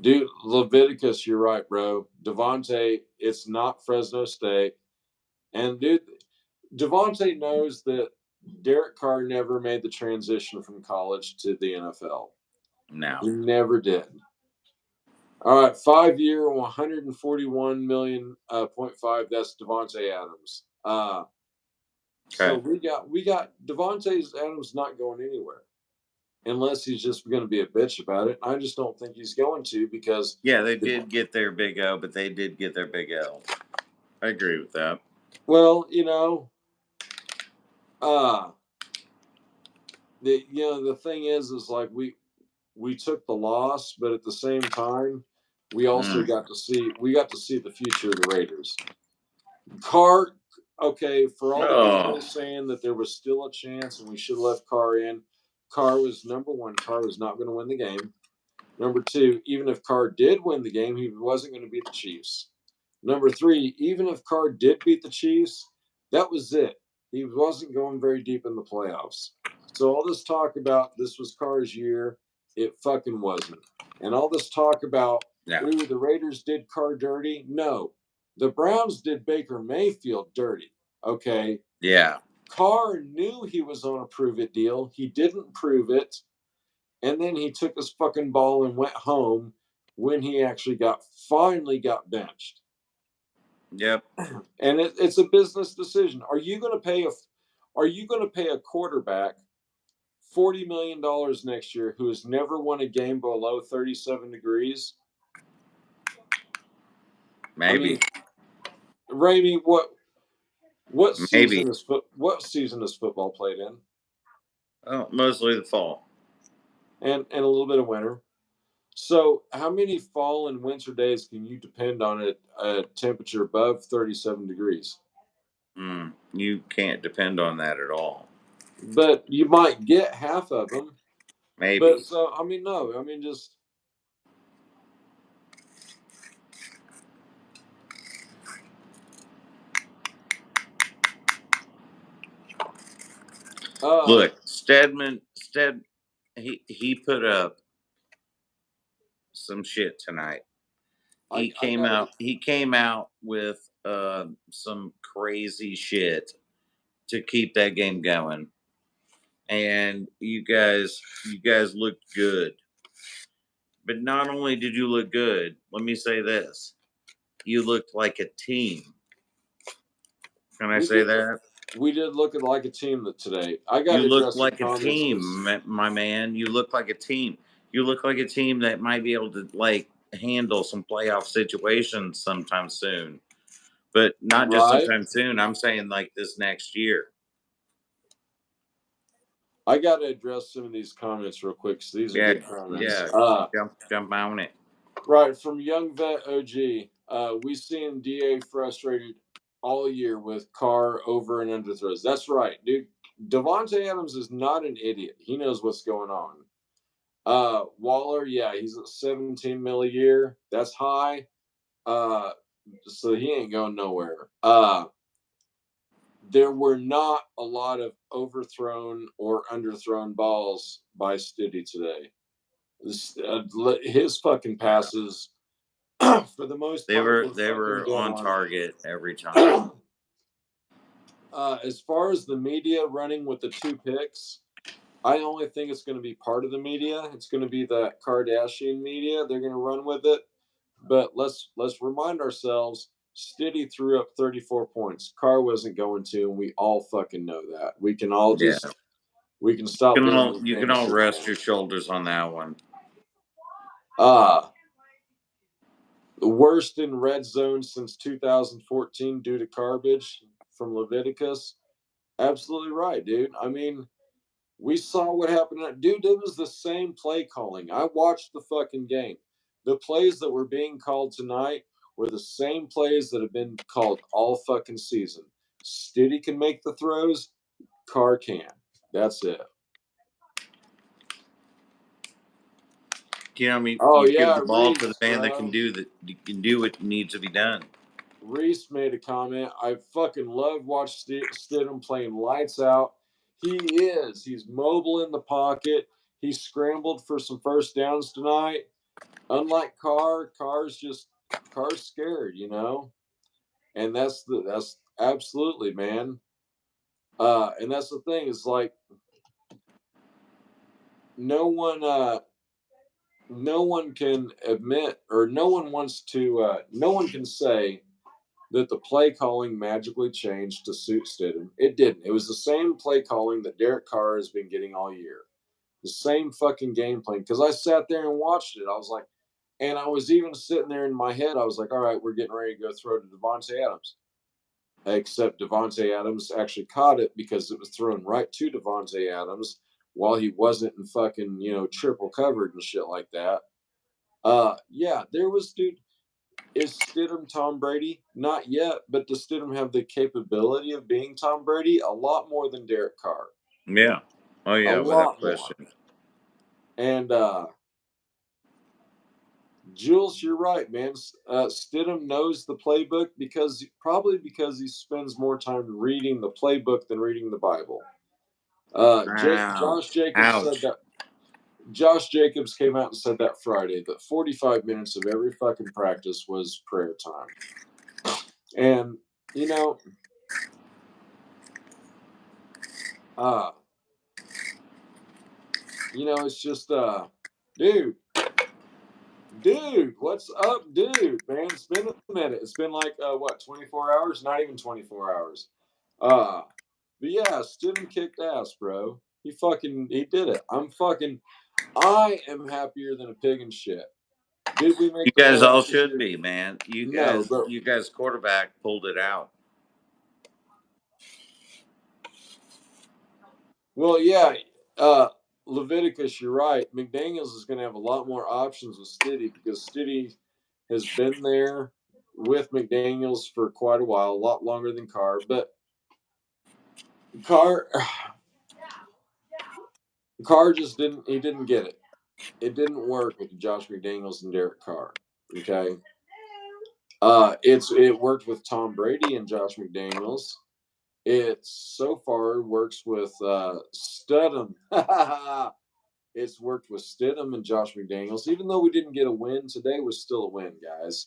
Dude, Leviticus, you're right, bro. Devontae, it's not Fresno State. And dude, Devontae knows that Derek Carr never made the transition from college to the NFL. No. He never did. All right, 5-year, 141 million, 0.5. That's Devontae Adams. Okay. So we got Devontae Adams not going anywhere unless he's just going to be a bitch about it. I just don't think he's going to because they did get their big O, but they did get their big L. I agree with that. Well, the thing is like we took the loss, but at the same time, we also got to see the future of the Raiders. Carr, okay, for all the people saying that there was still a chance and we should have left Carr in, Carr was number one. Carr was not going to win the game. Number two, even if Carr did win the game, he wasn't going to beat the Chiefs. Number three, even if Carr did beat the Chiefs, that was it. He wasn't going very deep in the playoffs. So all this talk about this was Carr's year, it fucking wasn't. And all this talk about, ooh, the Raiders did Carr dirty. No, the Browns did Baker Mayfield dirty. Okay. Yeah. Carr knew he was on a prove it deal. He didn't prove it. And then he took his fucking ball and went home when he actually finally got benched. Yep. And it's a business decision. Are you going to pay a quarterback $40 million next year who has never won a game below 37 degrees? Maybe. I mean, Ramey, what season is football played in? Oh, mostly the fall. And a little bit of winter. So how many fall and winter days can you depend on a temperature above 37 degrees? You can't depend on that at all. But you might get half of them. Maybe. But so, no. Just... Look, Stedman, he put up some shit tonight. He came out with some crazy shit to keep that game going. And you guys looked good. But not only did you look good, let me say this. You looked like a team. Can I say that? We did look like a team today. You look like a team, my man. You look like a team. You look like a team that might be able to handle some playoff situations sometime soon. But not just sometime soon. I'm saying like this next year. I got to address some of these comments real quick. So these are good comments. Jump on it. Right, from Young Vet OG, we seen DA frustrated all year with Carr over and under throws. That's right, dude. Devontae Adams is not an idiot. He knows what's going on. Waller, yeah, he's at 17 mil a year. That's high. So he ain't going nowhere. There were not a lot of overthrown or underthrown balls by Stidham today. His fucking passes, for the most part, they were on target every time. As far as the media running with the 2 picks, I only think it's going to be part of the media. It's going to be the Kardashian media. They're going to run with it. But let's remind ourselves, Stidham threw up 34 points. Carr wasn't going to, and we all fucking know that. We can all just we can stop. You can all rest your shoulders on that one. The worst in red zone since 2014 due to garbage from Leviticus. Absolutely right, dude. I mean, we saw what happened. Dude, it was the same play calling. I watched the fucking game. The plays that were being called tonight were the same plays that have been called all fucking season. Stidham can make the throws. Carr can. That's it. You know, I mean, you give the ball to the man that can do what needs to be done. Reese made a comment. I fucking love watching Stidham playing lights out. He's mobile in the pocket. He scrambled for some first downs tonight. Unlike Carr, Carr's scared, you know? And that's absolutely, man. And that's the thing, is like no one can admit, or no one wants to no one can say that the play calling magically changed to suit Stidham. It didn't. It was the same play calling that Derek Carr has been getting all year. The same fucking game plan. Because I sat there and watched it. I was like, and I was even sitting there in my head, I was like, all right, we're getting ready to go throw to Devontae Adams. Except Devontae Adams actually caught it because it was thrown right to Devontae Adams while he wasn't in fucking, triple covered and shit like that. Yeah, there was, dude. Is Stidham Tom Brady? Not yet, but does Stidham have the capability of being Tom Brady? A lot more than Derek Carr. Yeah. Oh, yeah, without question. More. And Jules, you're right, man. Stidham knows the playbook because he spends more time reading the playbook than reading the Bible. Josh Jacobs said that. Josh Jacobs came out and said that Friday that 45 minutes of every fucking practice was prayer time. And, it's just, dude, what's up, dude, man? It's been a minute. It's been like, 24 hours? Not even 24 hours. But yeah, Stidham kicked ass, bro. He did it. I am happier than a pig in shit. Did we make? You guys all should be, man. You guys quarterback pulled it out. Well, yeah, Leviticus, you're right. McDaniels is going to have a lot more options with Stidham because Stidham has been there with McDaniels for quite a while, a lot longer than Carr. But Carr just didn't get it. It didn't work with Josh McDaniels and Derek Carr. Okay. It worked with Tom Brady and Josh McDaniels. It so far works with Stidham. It's worked with Stidham and Josh McDaniels. Even though we didn't get a win today, was still a win, guys.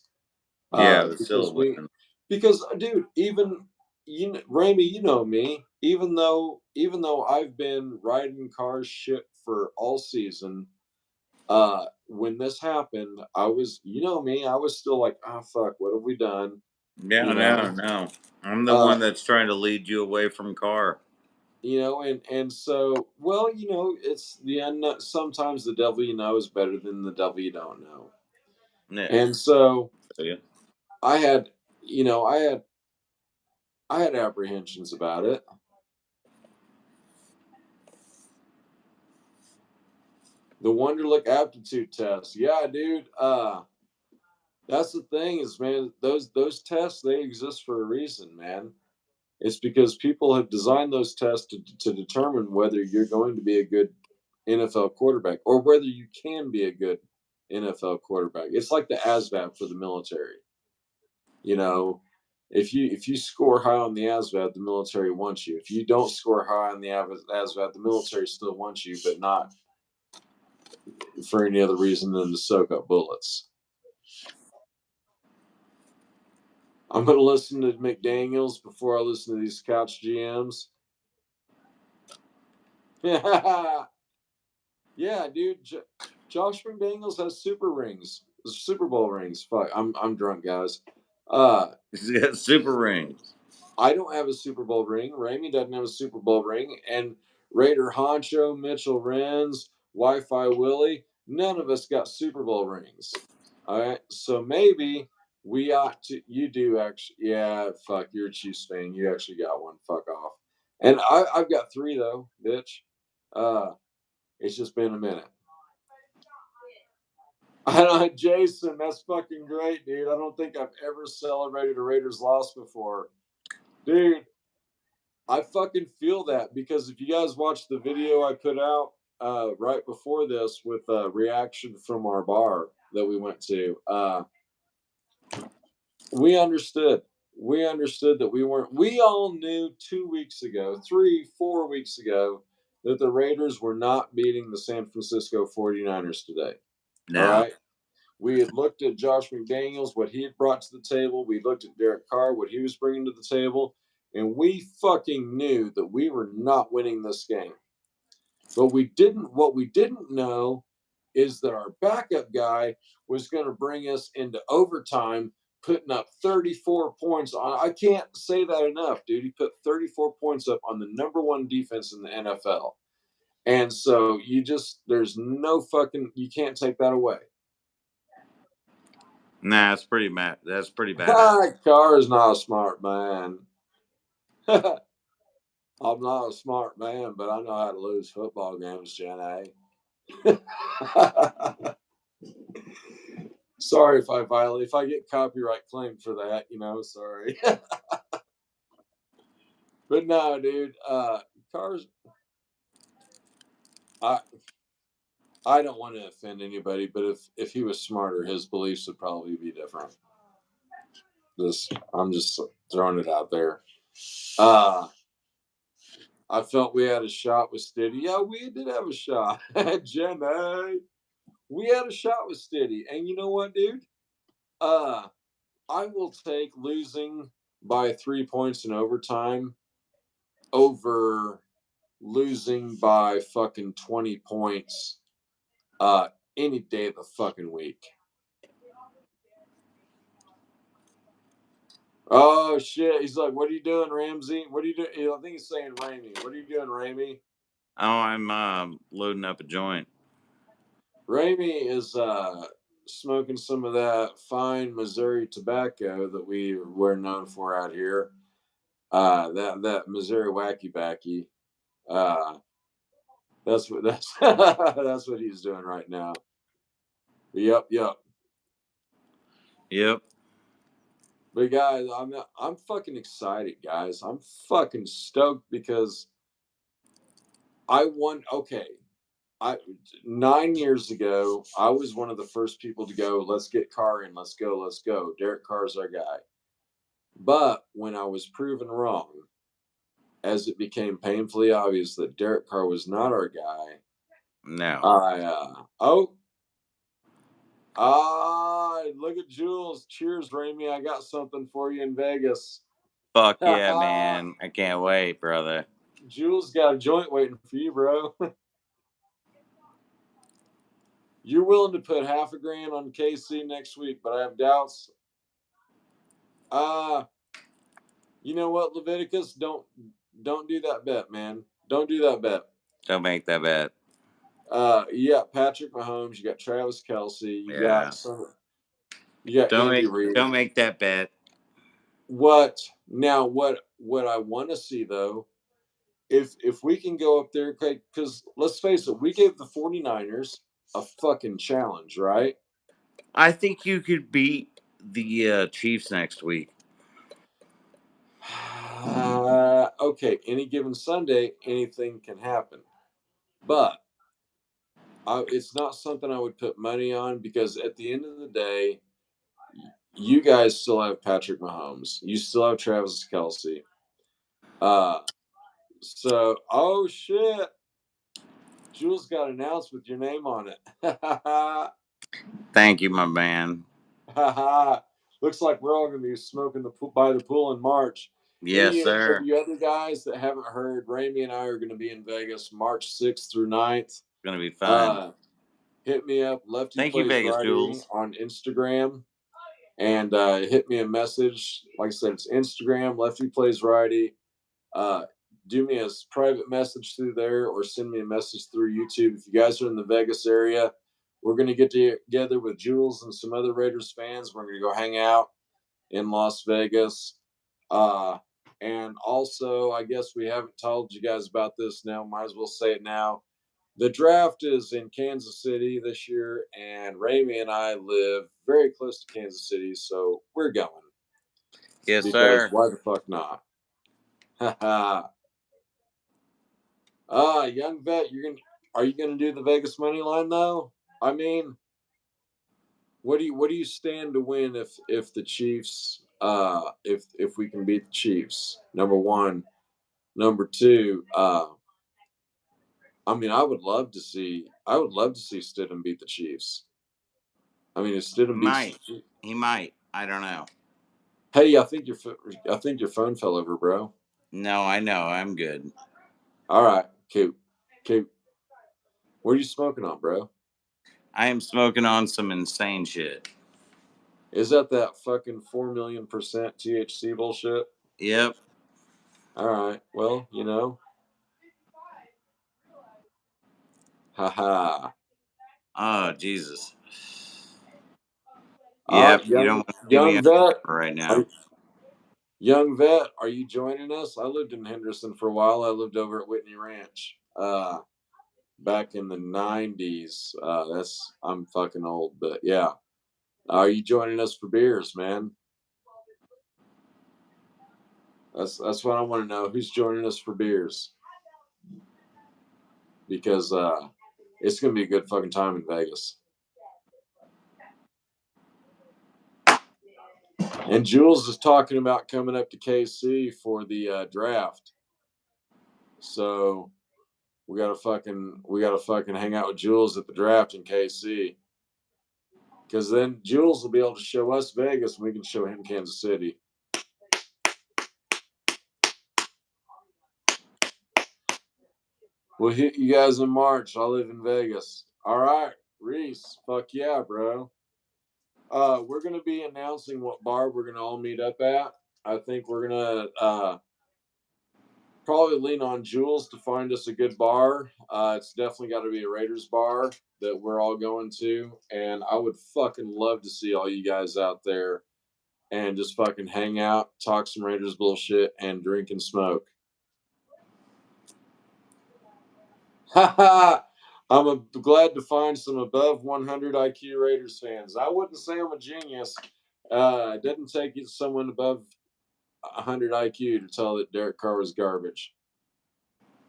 Yeah, it was still a win. Because, dude, even Ramey, you know me. Even though I've been riding Carr's shit for all season, when this happened, I was, me, I was still like, fuck, what have we done? Yeah, no. I'm the one that's trying to lead you away from Carr. And so, well, it's the unknown. Sometimes the devil you know is better than the devil you don't know. Yeah. And so, I had I had apprehensions about it. The Wonderlic aptitude test. Yeah, dude. That's the thing is, man, those tests, they exist for a reason, man. It's because people have designed those tests to determine whether you're going to be a good NFL quarterback or whether you can be a good NFL quarterback. It's like the ASVAB for the military. You know, if you score high on the ASVAB, the military wants you. If you don't score high on the ASVAB, the military still wants you, but not for any other reason than to soak up bullets. I'm going to listen to McDaniels before I listen to these couch GMs. Yeah, dude. Josh McDaniels has Super Bowl rings. Fuck, I'm drunk, guys. He's got super rings. I don't have a Super Bowl ring. Ramey doesn't have a Super Bowl ring, and Raider Honcho, Mitchell Renz, Wi-Fi Willie, none of us got Super Bowl rings. All right, so maybe we ought to. You do actually. Yeah, fuck. You're a Chiefs fan. You actually got one. Fuck off. And I've got 3 though, bitch. It's just been a minute. Jason, that's fucking great, dude. I don't think I've ever celebrated a Raiders loss before. Dude, I fucking feel that because if you guys watched the video I put out right before this with a reaction from our bar that we went to, we understood. We understood that we all knew 2 weeks ago, 3, 4 weeks ago, that the Raiders were not beating the San Francisco 49ers today. No. All right. We had looked at Josh McDaniels, what he had brought to the table. We looked at Derek Carr, what he was bringing to the table. And we fucking knew that we were not winning this game. But what we didn't know is that our backup guy was going to bring us into overtime, putting up 34 points on. I can't say that enough, dude. He put 34 points up on the number 1 defense in the NFL. And so there's no fucking, you can't take that away. Nah, that's pretty bad. That's pretty bad. Carr is not a smart man. I'm not a smart man, but I know how to lose football games, Jen A. Sorry if I get copyright claimed for that, sorry. But no, dude, Carr's. I don't want to offend anybody, but if he was smarter, his beliefs would probably be different. I'm just throwing it out there. I felt we had a shot with Stidham. Yeah, we did have a shot. Jenny. We had a shot with Stidham. And you know what, dude? I will take losing by 3 points in overtime over losing by fucking 20 points any day of the fucking week. Oh shit! He's like, "What are you doing, Ramsey? What are you doing?" I think he's saying Ramey. What are you doing, Ramey? Oh, I'm loading up a joint. Ramey is smoking some of that fine Missouri tobacco that we're known for out here. That Missouri Wacky Backy. That's that's what he's doing right now. Yep. But guys, I'm fucking excited, guys. I'm fucking stoked because I won. Okay, 9 years ago, I was one of the first people to go. Let's get Carr in. Let's go. Derek Carr's our guy. But when I was proven wrong, as it became painfully obvious that Derek Carr was not our guy, no. Look at Jules. Cheers, Ramey. I got something for you in Vegas. Fuck yeah, man. I can't wait, brother. Jules got a joint waiting for you, bro. You're willing to put $500,000 on KC next week, but I have doubts. You know what, Leviticus? Don't do that bet, man. Don't do that bet. Don't make that bet. You got Patrick Mahomes. You got Travis Kelce. You got Andy Reid. Don't make that bet. What now? What what I want to see though, if we can go up there, because let's face it, we gave the 49ers a fucking challenge, right? I think you could beat the Chiefs next week. Okay, any given Sunday, anything can happen. But it's not something I would put money on because at the end of the day, you guys still have Patrick Mahomes. You still have Travis Kelce. So, oh shit. Jules got announced with your name on it. Thank you, my man. Looks like we're all going to be smoking by the pool in March. Yes, Any of sir. you other guys that haven't heard, Ramey and I are going to be in Vegas March 6th through 9th. It's going to be fun. Hit me up, Lefty Thank you, Plays Vegas Righty, Jules. on Instagram. And hit me a message. Like I said, it's Instagram, Lefty Plays Righty. Do me a private message through there or send me a message through YouTube. If you guys are in the Vegas area, we're going to get together with Jules and some other Raiders fans. We're going to go hang out in Las Vegas. And also, I guess we haven't told you guys about this now. Might as well say it now. The draft is in Kansas City this year, and Ramey and I live very close to Kansas City, so we're going. Yes, because sir. why the fuck not? Young vet, are you gonna do the Vegas money line though? I mean, what do you stand to win if the Chiefs if we can beat the Chiefs? Number one. Number two, I mean, I would love to see Stidham beat the Chiefs. I mean, if Stidham beats, He might. I don't know. Hey, I think your phone fell over, bro. No, I know. I'm good. All right, Coop. What are you smoking on, bro? I am smoking on some insane shit. Is that fucking 4,000,000% THC bullshit? Yep. All right. Well, haha. Oh, Jesus. Yep. You don't want to see me Young on vet. camera right now. Young vet, are you joining us? I lived in Henderson for a while. I lived over at Whitney Ranch. Back in the 90s. I'm fucking old, but yeah. Are you joining us for beers, man? That's what I want to know. Who's joining us for beers? Because it's gonna be a good fucking time in Vegas. And Jules is talking about coming up to KC for the draft. So we gotta fucking hang out with Jules at the draft in KC. Because then Jules will be able to show us Vegas and we can show him Kansas City. We'll hit you guys in March. I live in Vegas. All right, Reese. Fuck yeah, bro. We're gonna be announcing what bar we're gonna all meet up at. I think we're gonna probably lean on Jules to find us a good bar. It's definitely got to be a Raiders bar that we're all going to, and I would fucking love to see all you guys out there and just fucking hang out, talk some Raiders bullshit, and drink and smoke. I'm glad to find some above 100 IQ Raiders fans. I wouldn't say I'm a genius. It didn't take someone above 100 IQ to tell that Derek Carr was garbage.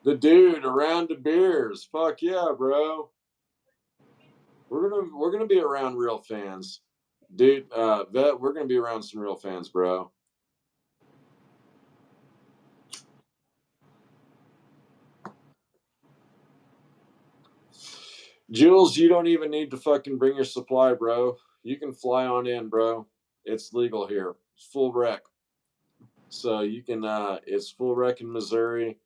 The dude, a round of beers. Fuck yeah, bro. We're gonna be around real fans, dude. Vet, we're gonna be around some real fans, bro. Jules, you don't even need to fucking bring your supply, bro. You can fly on in, bro. It's legal here. It's full rec. So you can it's full rec in Missouri.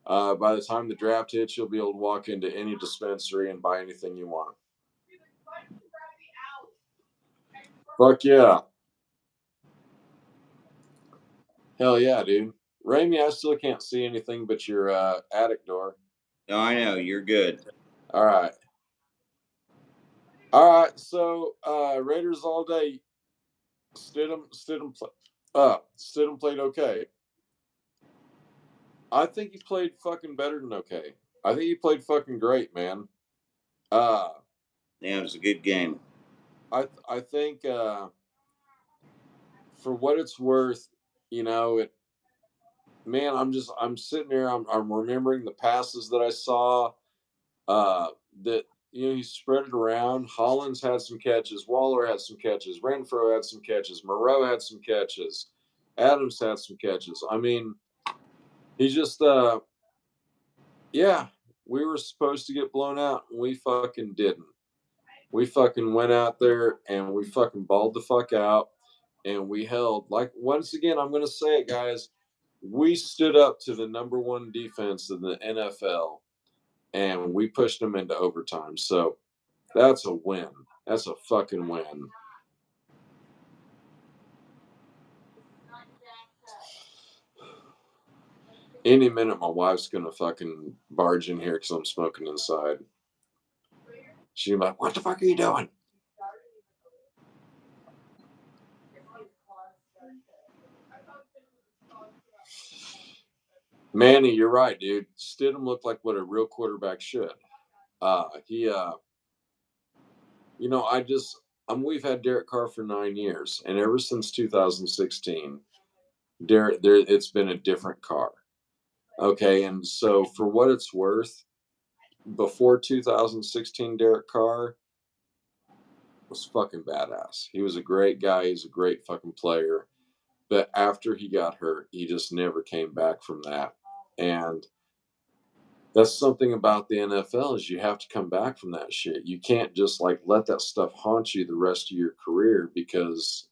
By the time the draft hits, you'll be able to walk into any dispensary and buy anything you want. Fuck yeah. Hell yeah, dude. Ramey, I still can't see anything but your attic door. No, I know. You're good. All right. All right. So Raiders all day. Stidham played okay. I think he played fucking better than okay. I think he played fucking great, man. Yeah, it was a good game. I think for what it's worth, it. Man, I'm sitting there. I'm remembering the passes that I saw. That he spread it around. Hollins had some catches. Waller had some catches. Renfro had some catches. Moreau had some catches. Adams had some catches. I mean, he just yeah, we were supposed to get blown out, and we fucking didn't. We fucking went out there and we fucking balled the fuck out, and we held. Like, once again, I'm gonna say it, guys. We stood up to the number one defense in the NFL, and we pushed them into overtime. So that's a win. That's a fucking win. Any minute, my wife's gonna fucking barge in here because I'm smoking inside. She's like, "What the fuck are you doing?" Manny, you're right, dude. Stidham looked like what a real quarterback should. He, we've had Derek Carr for 9 years, and ever since 2016, it's been a different Carr. Okay, and so for what it's worth, before 2016, Derek Carr was fucking badass. He was a great guy. He's a great fucking player. But after he got hurt, he just never came back from that. And that's something about the NFL is you have to come back from that shit. You can't just like let that stuff haunt you the rest of your career because,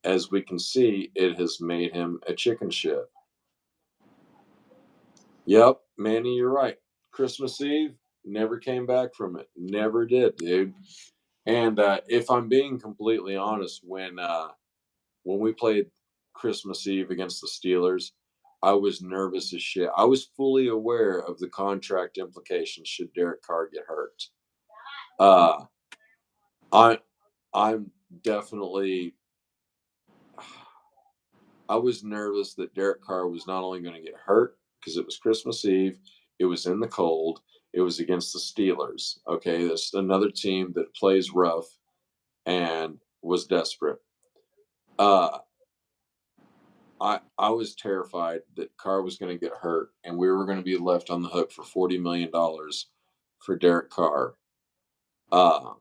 as we can see, it has made him a chicken shit. Yep, Manny, you're right. Christmas Eve, never came back from it. Never did, dude. And if I'm being completely honest, when we played Christmas Eve against the Steelers, I was nervous as shit. I was fully aware of the contract implications should Derek Carr get hurt. I I'm definitely I was nervous that Derek Carr was not only going to get hurt because it was Christmas Eve, it was in the cold, it was against the Steelers. Okay, that's another team that plays rough and was desperate. I was terrified that Carr was going to get hurt and we were going to be left on the hook for $40 million for Derek Carr. Yeah,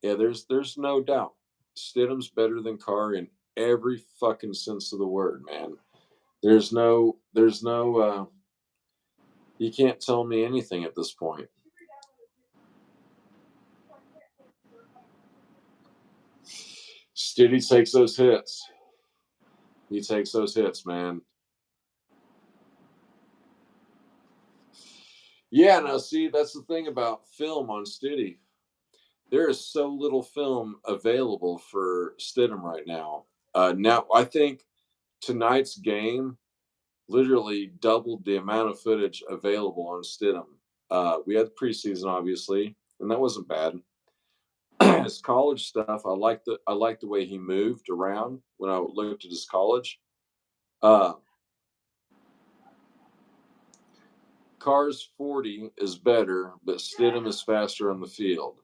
there's no doubt. Stidham's better than Carr in every fucking sense of the word, man. There's no you can't tell me anything at this point. Stiddy takes those hits. He takes those hits, man. Yeah, now see, that's the thing about film on Stiddy. There is so little film available for Stidham right now. Now, I think tonight's game literally doubled the amount of footage available on Stidham. We had preseason, obviously, and that wasn't bad. His college stuff, I like the way he moved around when I looked at his college. Carr's 40 is better, but Stidham is faster on the field.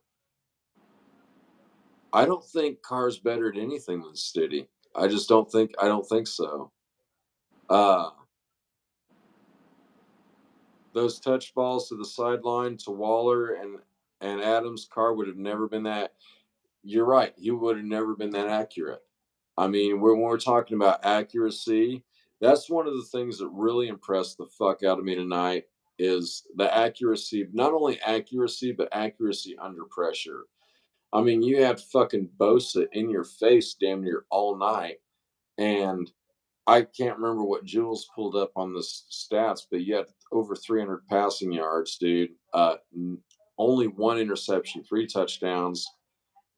I don't think Carr's better at anything than Stiddy. I just don't think so. Those touch balls to the sideline to Waller and Adams, Carr would have never been that. You're right. He would have never been that accurate. I mean, when we're talking about accuracy, that's one of the things that really impressed the fuck out of me tonight is the accuracy, not only accuracy, but accuracy under pressure. I mean, you had fucking Bosa in your face damn near all night. And I can't remember what Jules pulled up on the stats, but you had over 300 passing yards, dude. Only one interception, 3 touchdowns.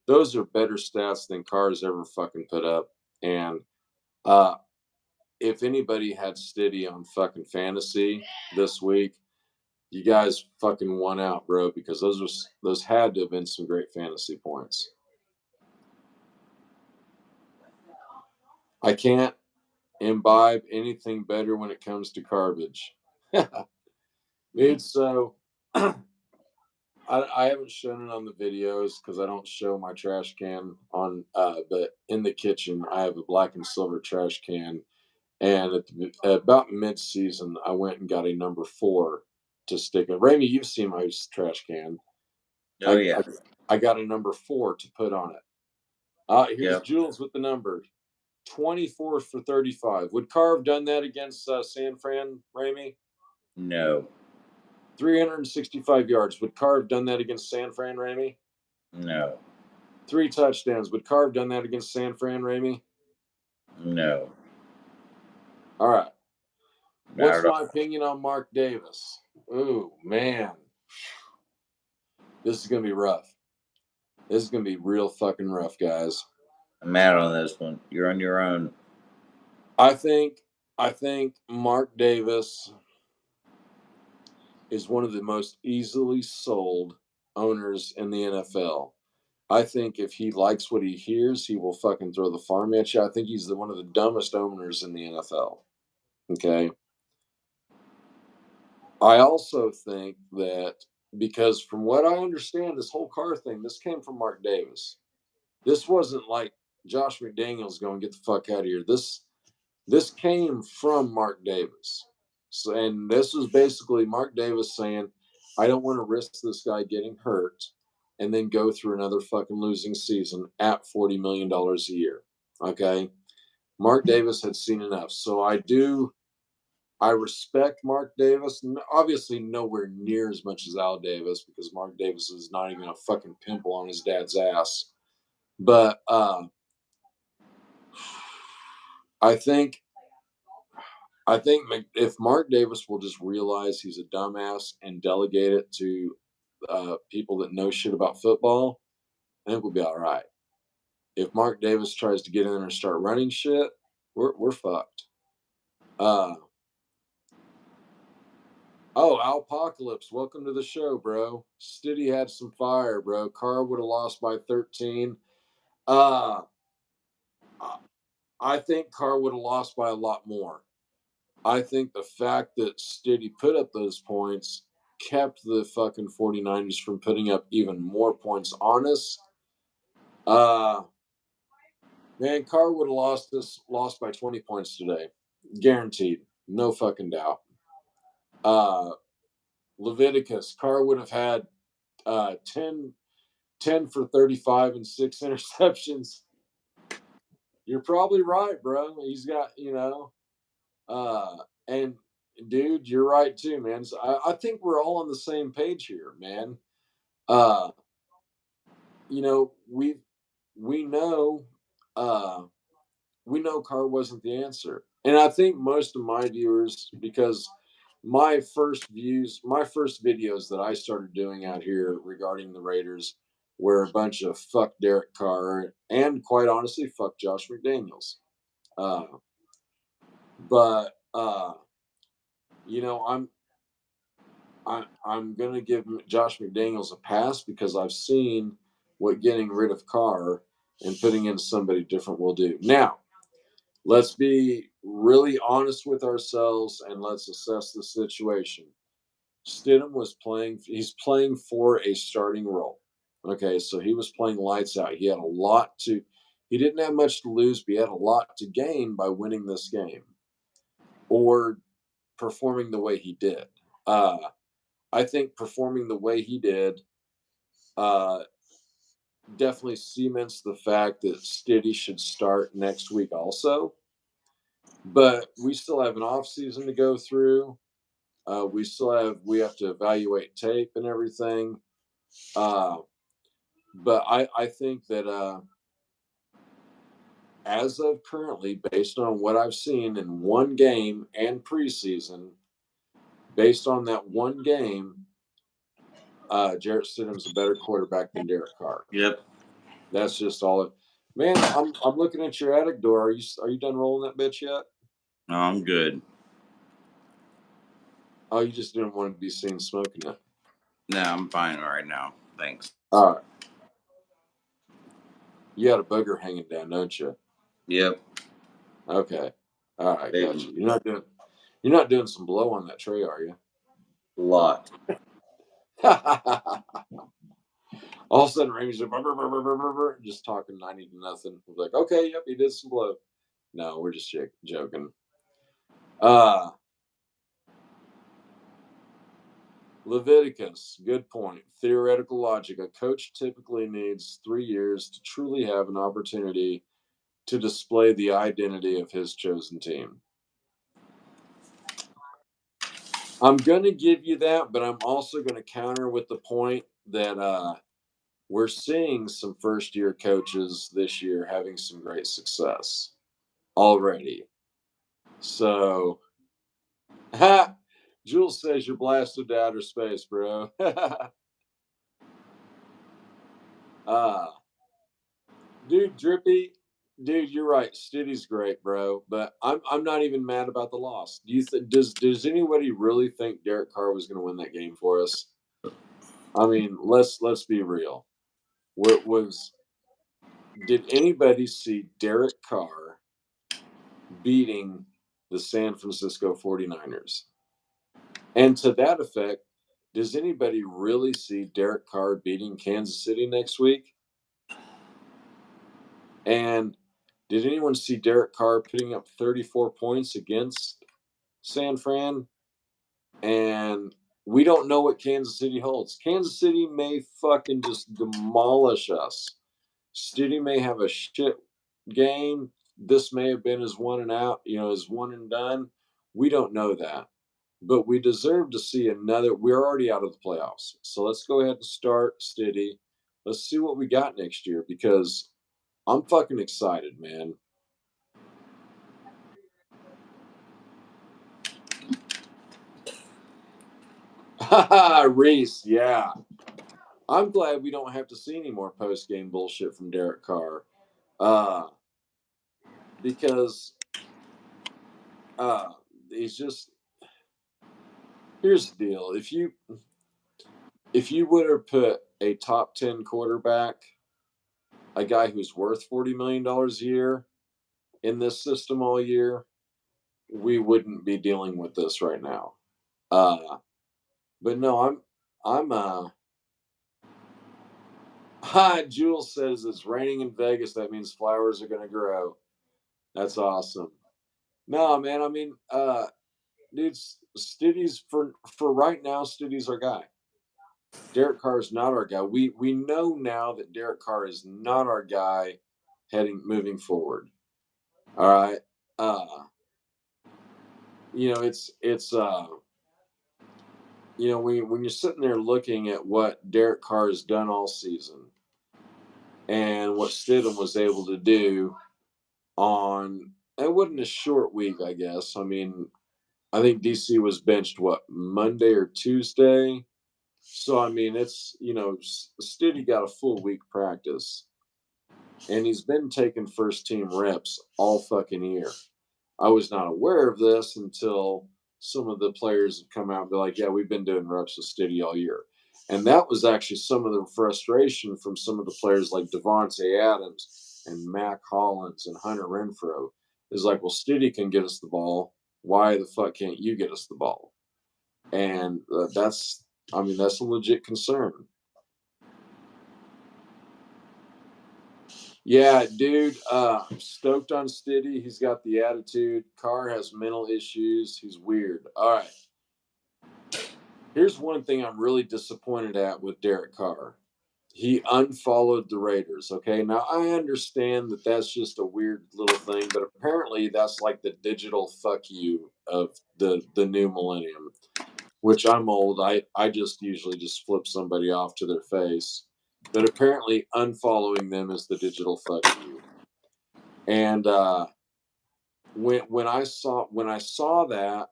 Those are better stats than Carr's ever fucking put up. And uh, if anybody had Stiddy on fucking fantasy this week, you guys fucking won out, bro, because those had to have been some great fantasy points. I can't imbibe anything better when it comes to garbage. Dude, so I haven't shown it on the videos because I don't show my trash can on. But in the kitchen, I have a black and silver trash can, and at about mid-season, I went and got a number 4 to stick it. Ramey, you've seen my trash can. Oh yeah. I got a number 4 to put on it. Here's Jules with the number 24 for 35. Would Carr have done that against San Fran, Ramey? No. 365 yards. Would Carr have done that against San Fran, Ramey? No. 3 touchdowns. Would Carr have done that against San Fran, Ramey? No. All right. What's my opinion on Mark Davis? Ooh, man. This is going to be rough. This is going to be real fucking rough, guys. I'm out on this one. You're on your own. I think Mark Davis is one of the most easily sold owners in the NFL. I think if he likes what he hears, he will fucking throw the farm at you. I think he's one of the dumbest owners in the NFL. Okay. I also think that because from what I understand, this whole Carr thing, this came from Mark Davis. This wasn't like Josh McDaniels going, get the fuck out of here. This came from Mark Davis. So, and this was basically Mark Davis saying, I don't want to risk this guy getting hurt and then go through another fucking losing season at $40 million a year. Okay. Mark Davis had seen enough. So I respect Mark Davis. Obviously, nowhere near as much as Al Davis because Mark Davis is not even a fucking pimple on his dad's ass. But I think if Mark Davis will just realize he's a dumbass and delegate it to people that know shit about football, I think we'll be all right. If Mark Davis tries to get in there and start running shit, we're fucked. Alpocalypse, welcome to the show, bro. Stiddy had some fire, bro. Carr would have lost by 13. I think Carr would have lost by a lot more. I think the fact that Stiddy put up those points kept the fucking 49ers from putting up even more points on us. Man, Carr would have lost by 20 points today. Guaranteed. No fucking doubt. Leviticus, Carr would have had 10 for 35 and 6 interceptions. You're probably right, bro. He's got, and dude, you're right too, man. So I think we're all on the same page here, man. We know Carr wasn't the answer. And I think most of my viewers, because my first videos that I started doing out here regarding the Raiders were a bunch of fuck Derek Carr and quite honestly, fuck Josh McDaniels. I'm gonna give Josh McDaniels a pass because I've seen what getting rid of Carr and putting in somebody different will do. Now, let's be really honest with ourselves and let's assess the situation. Stidham he's playing for a starting role. Okay, so he was playing lights out. He didn't have much to lose, but he had a lot to gain by winning this game or performing the way he did. I think performing the way he did definitely cements the fact that Stiddy should start next week also. But we still have an off season to go through. We have to evaluate tape and everything. But I think that as of currently, based on what I've seen in one game and preseason, based on that one game, Jarrett Stidham's a better quarterback than Derek Carr. Yep. That's just all it. Man, I'm looking at your attic door. Are you done rolling that bitch yet? No, I'm good. Oh, you just didn't want to be seen smoking it. No, I'm fine right now. Thanks. All right. You got a booger hanging down, don't you? Yep. Okay. All right, gotcha. You're not doing some blow on that tray, are you? A lot. All of a sudden, Ramey's just talking 90 to nothing. We're like, okay, yep, he did some blow. No, we're just joking. Leviticus, good point. Theoretical logic. A coach typically needs 3 years to truly have an opportunity to display the identity of his chosen team. I'm going to give you that, but I'm also going to counter with the point that we're seeing some first-year coaches this year having some great success already. So, Jules says you're blasted to outer space, bro. Dude, Drippy, dude, you're right. Stiddy's great, bro. But I'm not even mad about the loss. Do you does anybody really think Derek Carr was going to win that game for us? I mean, let's be real. Did anybody see Derek Carr beating the San Francisco 49ers? And to that effect, does anybody really see Derek Carr beating Kansas City next week? And did anyone see Derek Carr putting up 34 points against San Fran? And we don't know what Kansas City holds. Kansas City may fucking just demolish us. Stidham may have a shit game. This may have been his one and out, his one and done. We don't know that. But we deserve to see another. We're already out of the playoffs. So let's go ahead and start Stiddy. Let's see what we got next year because I'm fucking excited, man. Reese, yeah. I'm glad we don't have to see any more post-game bullshit from Derek Carr. Because he's just here's the deal. If you would have put a top 10 quarterback, a guy who's worth $40 million a year in this system all year, we wouldn't be dealing with this right now. But no, Hi, Jules says it's raining in Vegas. That means flowers are going to grow. That's awesome. No, man. I mean, dude, Stiddy's for right now. Stiddy's our guy. Derek Carr is not our guy. We know now that Derek Carr is not our guy moving forward. All right. When you're sitting there looking at what Derek Carr has done all season and what Stidham was able to do it wasn't a short week, I guess. I mean, I think DC was benched Monday or Tuesday. So I mean, it's Stiddy got a full week practice, and he's been taking first team reps all fucking year. I was not aware of this until some of the players have come out and be like, "Yeah, we've been doing reps with Stiddy all year," and that was actually some of the frustration from some of the players like Devontae Adams and Mac Hollins and Hunter Renfrow. Is like, well, Stiddy can get us the ball. Why the fuck can't you get us the ball? And that's a legit concern. Yeah, dude. I'm stoked on Stiddy. He's got the attitude. Carr has mental issues. He's weird. All right. Here's one thing I'm really disappointed at with Derek Carr. He unfollowed the Raiders. Okay. Now, I understand that that's just a weird little thing, but apparently that's like the digital fuck you of the new millennium, which I'm old. I just usually just flip somebody off to their face. But apparently unfollowing them is the digital fuck you. And when I saw that,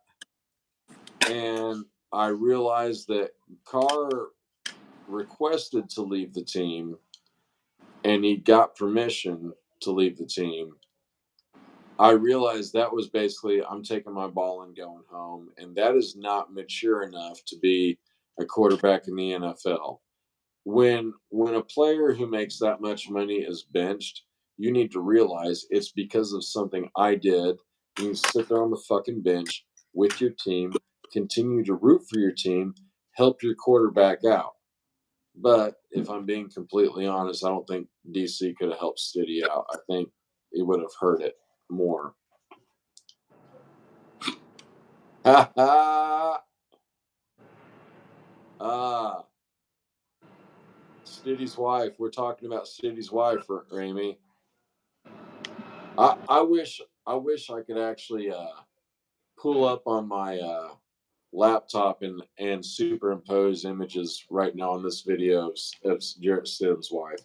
and I realized that Carr requested to leave the team, and he got permission to leave the team, I realized that was basically I'm taking my ball and going home, and that is not mature enough to be a quarterback in the NFL. When a player who makes that much money is benched, you need to realize it's because of something I did. You can sit there on the fucking bench, with your team, continue to root for your team, help your quarterback out. But if I'm being completely honest, I don't think DC could have helped Stidham out. I think it would have hurt it more. Ha ha! Stidham's wife. We're talking about Stidham's wife, Amy. I wish I could actually pull up on my laptop and superimpose images right now on this video of Jarrett Stidham's wife,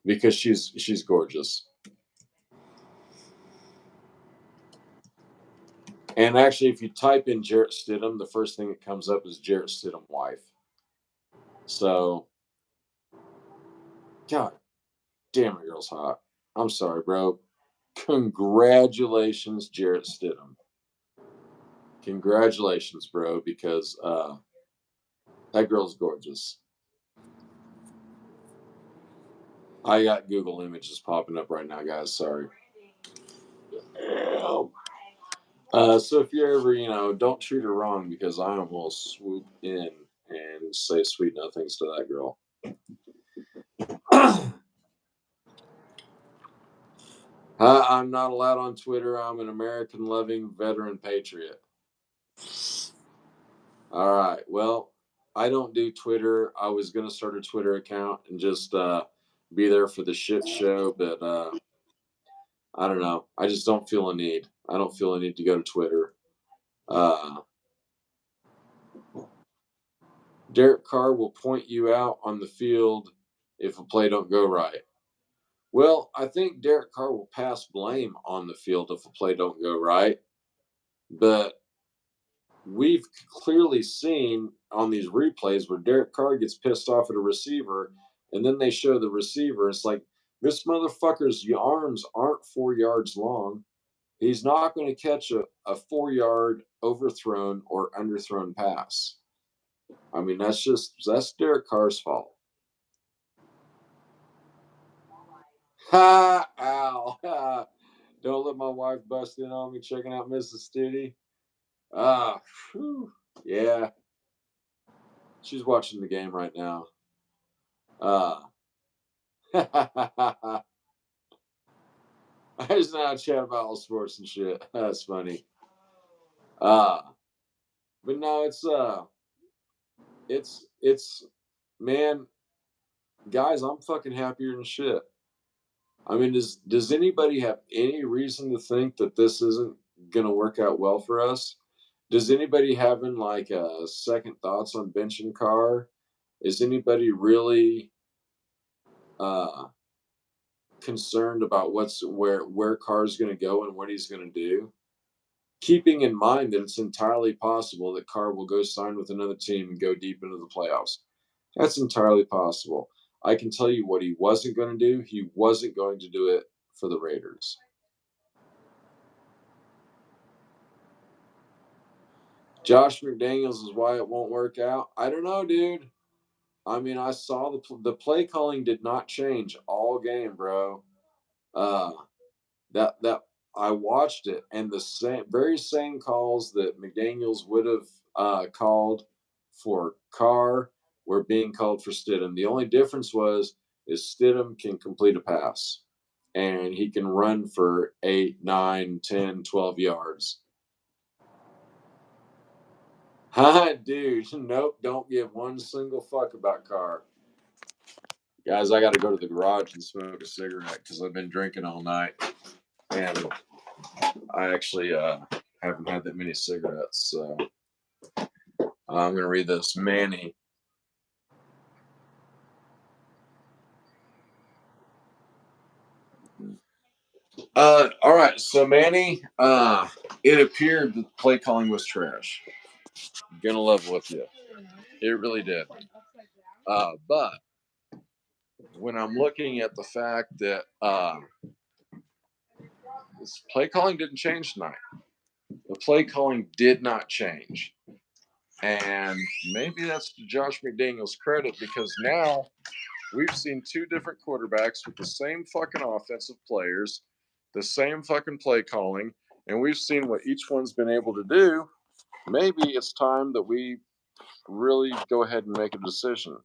because she's gorgeous. And actually, if you type in Jarrett Stidham, the first thing that comes up is Jarrett Stidham wife. So, God damn it, girl's hot. I'm sorry, bro. Congratulations, Jarrett Stidham. Congratulations, bro, because that girl's gorgeous. I got Google images popping up right now, guys. Sorry. So if you're ever, don't treat her wrong, because I almost swoop in and say sweet nothings to that girl. I'm not allowed on Twitter. I'm an American-loving veteran patriot. All right. Well, I don't do Twitter. I was going to start a Twitter account and just be there for the shit show, but I don't know. I just don't feel a need. I don't feel a need to go to Twitter. Derek Carr will point you out on the field if a play don't go right. Well, I think Derek Carr will pass blame on the field if a play don't go right. But we've clearly seen on these replays where Derek Carr gets pissed off at a receiver, and then they show the receiver. It's like, this motherfucker's arms aren't 4 yards long. He's not going to catch a 4-yard overthrown or underthrown pass. I mean, that's Derek Carr's fault. Ha! Ow! Ha. Don't let my wife bust in on me checking out Mrs. Stidham. Yeah. She's watching the game right now. I just now chat about all sports and shit. That's funny. But no, it's man, guys, I'm fucking happier than shit. I mean, does anybody have any reason to think that this isn't gonna work out well for us? Does anybody having like second thoughts on benching Carr? Is anybody really concerned about where Carr's going to go and what he's going to do? Keeping in mind that it's entirely possible that Carr will go sign with another team and go deep into the playoffs. That's entirely possible. I can tell you what he wasn't going to do. He wasn't going to do it for the Raiders. Josh McDaniels is why it won't work out. I don't know, dude. I mean, I saw the play calling did not change all game, bro. That I watched it, and the very same calls that McDaniels would have called for Carr were being called for Stidham. The only difference is Stidham can complete a pass, and he can run for 8, 9, 10, 12 yards. Hi, dude. Nope, don't give one single fuck about Carr. Guys, I got to go to the garage and smoke a cigarette because I've been drinking all night, and I actually haven't had that many cigarettes. So I'm going to read this. Manny. All right. So Manny, it appeared that play calling was trash. I'm going to level with you. It really did. But when I'm looking at the fact that this play calling didn't change tonight, the play calling did not change. And maybe that's to Josh McDaniels' credit, because now we've seen two different quarterbacks with the same fucking offensive players, the same fucking play calling, and we've seen what each one's been able to do. Maybe it's time that we really go ahead and make a decision.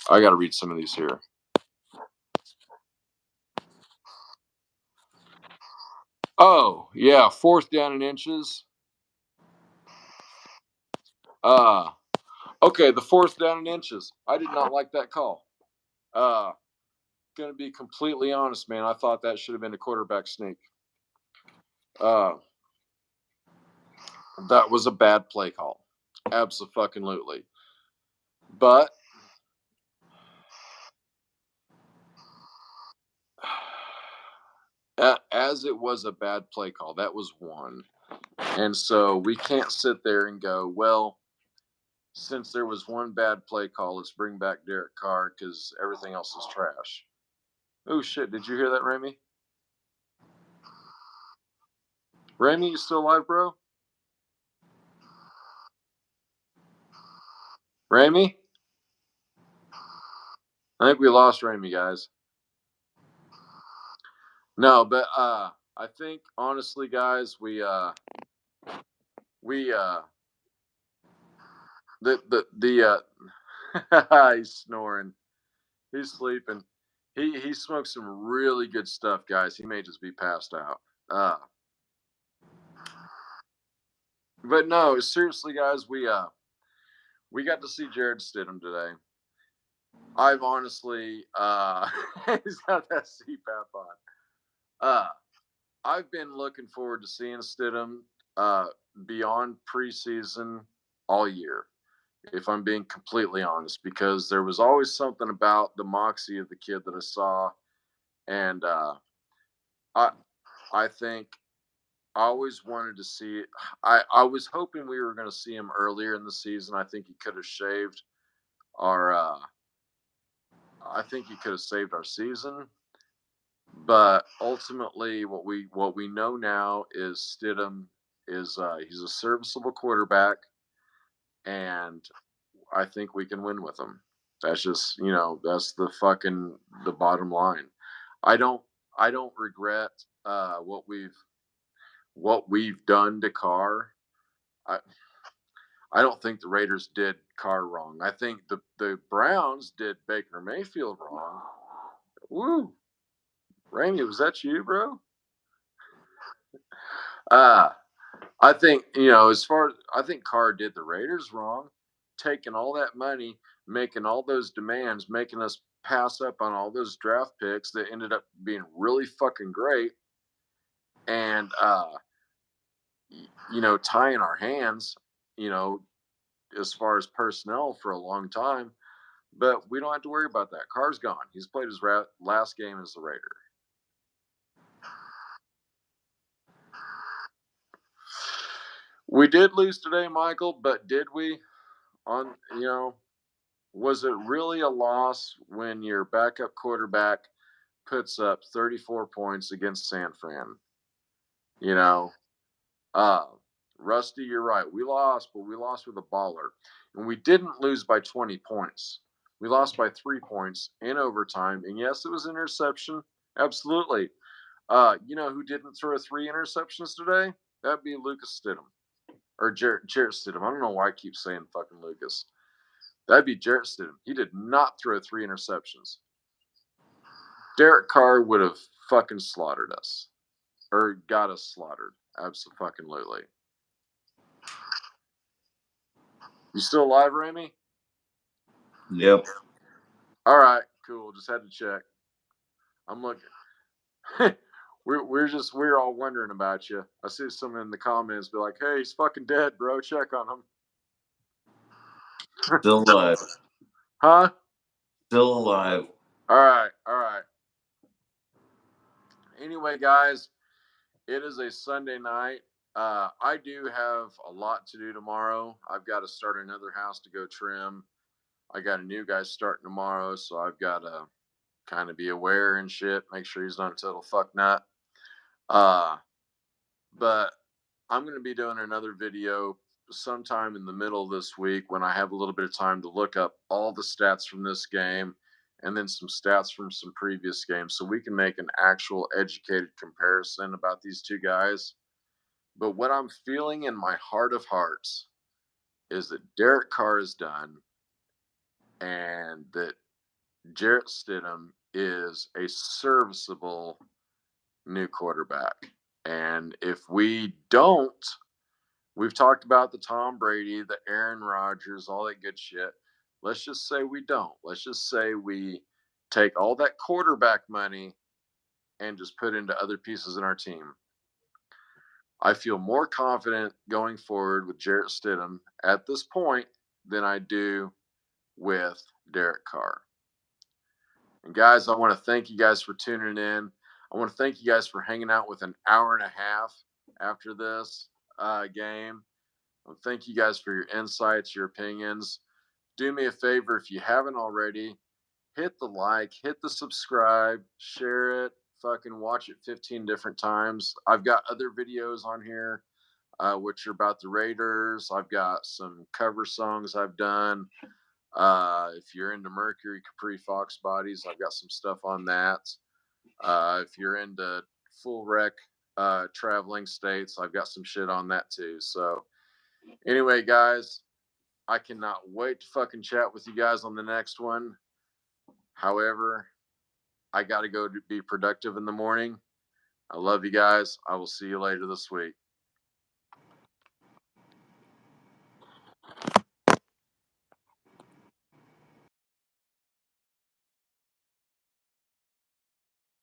I got to read some of these here. Oh, yeah, 4th down and inches. Okay, the 4th down and inches. I did not like that call. Going to be completely honest, man. I thought that should have been a quarterback sneak. That was a bad play call. Absolutely. But as it was a bad play call, that was one. And so we can't sit there and go, well, since there was one bad play call, let's bring back Derek Carr because everything else is trash. Oh, shit. Did you hear that, Ramey? Ramey, you still alive, bro? Ramey? I think we lost Ramey, guys. No, but I think honestly, guys, the he's snoring. He's sleeping. He smoked some really good stuff, guys. He may just be passed out. But no, seriously, guys, we got to see Jared Stidham today. I've honestly he's got that CPAP on. I've been looking forward to seeing Stidham beyond preseason all year, if I'm being completely honest, because there was always something about the moxie of the kid that I saw, and I think I always wanted to see it. I was hoping we were going to see him earlier in the season. I think he could have shaved our. I think he could have saved our season. But ultimately, what we know now is Stidham is he's a serviceable quarterback, and I think we can win with him. That's just that's the bottom line. I don't regret what we've done to Carr. I don't think the Raiders did Carr wrong. I think the Browns did Baker Mayfield wrong. Woo. Ramey, was that you, bro? I think, I think Carr did the Raiders wrong, taking all that money, making all those demands, making us pass up on all those draft picks that ended up being really fucking great, and tying our hands, as far as personnel for a long time. But we don't have to worry about that. Carr's gone. He's played his last game as the Raider. We did lose today, Michael, but did we? Was it really a loss when your backup quarterback puts up 34 points against San Fran? Rusty, you're right. We lost, but we lost with a baller. And we didn't lose by 20 points. We lost by 3 points in overtime. And yes, it was an interception. Absolutely. Who didn't throw 3 interceptions today? That'd be Lucas Stidham. Or Jarrett Stidham. I don't know why I keep saying fucking Lucas. That'd be Jarrett Stidham. He did not throw 3 interceptions. Derek Carr would have fucking slaughtered us. Or got us slaughtered. Absolutely. You still alive, Ramey? Yep. All right, cool. Just had to check. I'm looking. we're all wondering about you. I see someone in the comments be like, "Hey, he's fucking dead, bro. Check on him." Still alive. Huh? Still alive. All right. Anyway, guys, it is a Sunday night. I do have a lot to do tomorrow. I've got to start another house to go trim. I got a new guy starting tomorrow, so I've got to kind of be aware and shit. Make sure he's not a total fuck nut. But I'm going to be doing another video sometime in the middle of this week when I have a little bit of time to look up all the stats from this game and then some stats from some previous games so we can make an actual educated comparison about these two guys. But what I'm feeling in my heart of hearts is that Derek Carr is done and that Jarrett Stidham is a serviceable new quarterback. And if we don't, we've talked about the Tom Brady, the Aaron Rodgers, all that good shit. Let's just say we don't. Let's just say we take all that quarterback money and just put into other pieces in our team. I feel more confident going forward with Jarrett Stidham at this point than I do with Derek Carr. And guys, I want to thank you guys for tuning in. I want to thank you guys for hanging out with an hour and a half after this game. Thank you guys for your insights, your opinions. Do me a favor, if you haven't already, hit the like, hit the subscribe, share it, fucking watch it 15 different times. I've got other videos on here, which are about the Raiders. I've got some cover songs I've done. If you're into Mercury Capri Fox bodies, I've got some stuff on that. If you're into full wreck traveling states, I've got some shit on that too. So anyway, guys, I cannot wait to fucking chat with you guys on the next one. However, I got to go to be productive in the morning. I love you guys. I will see you later this week.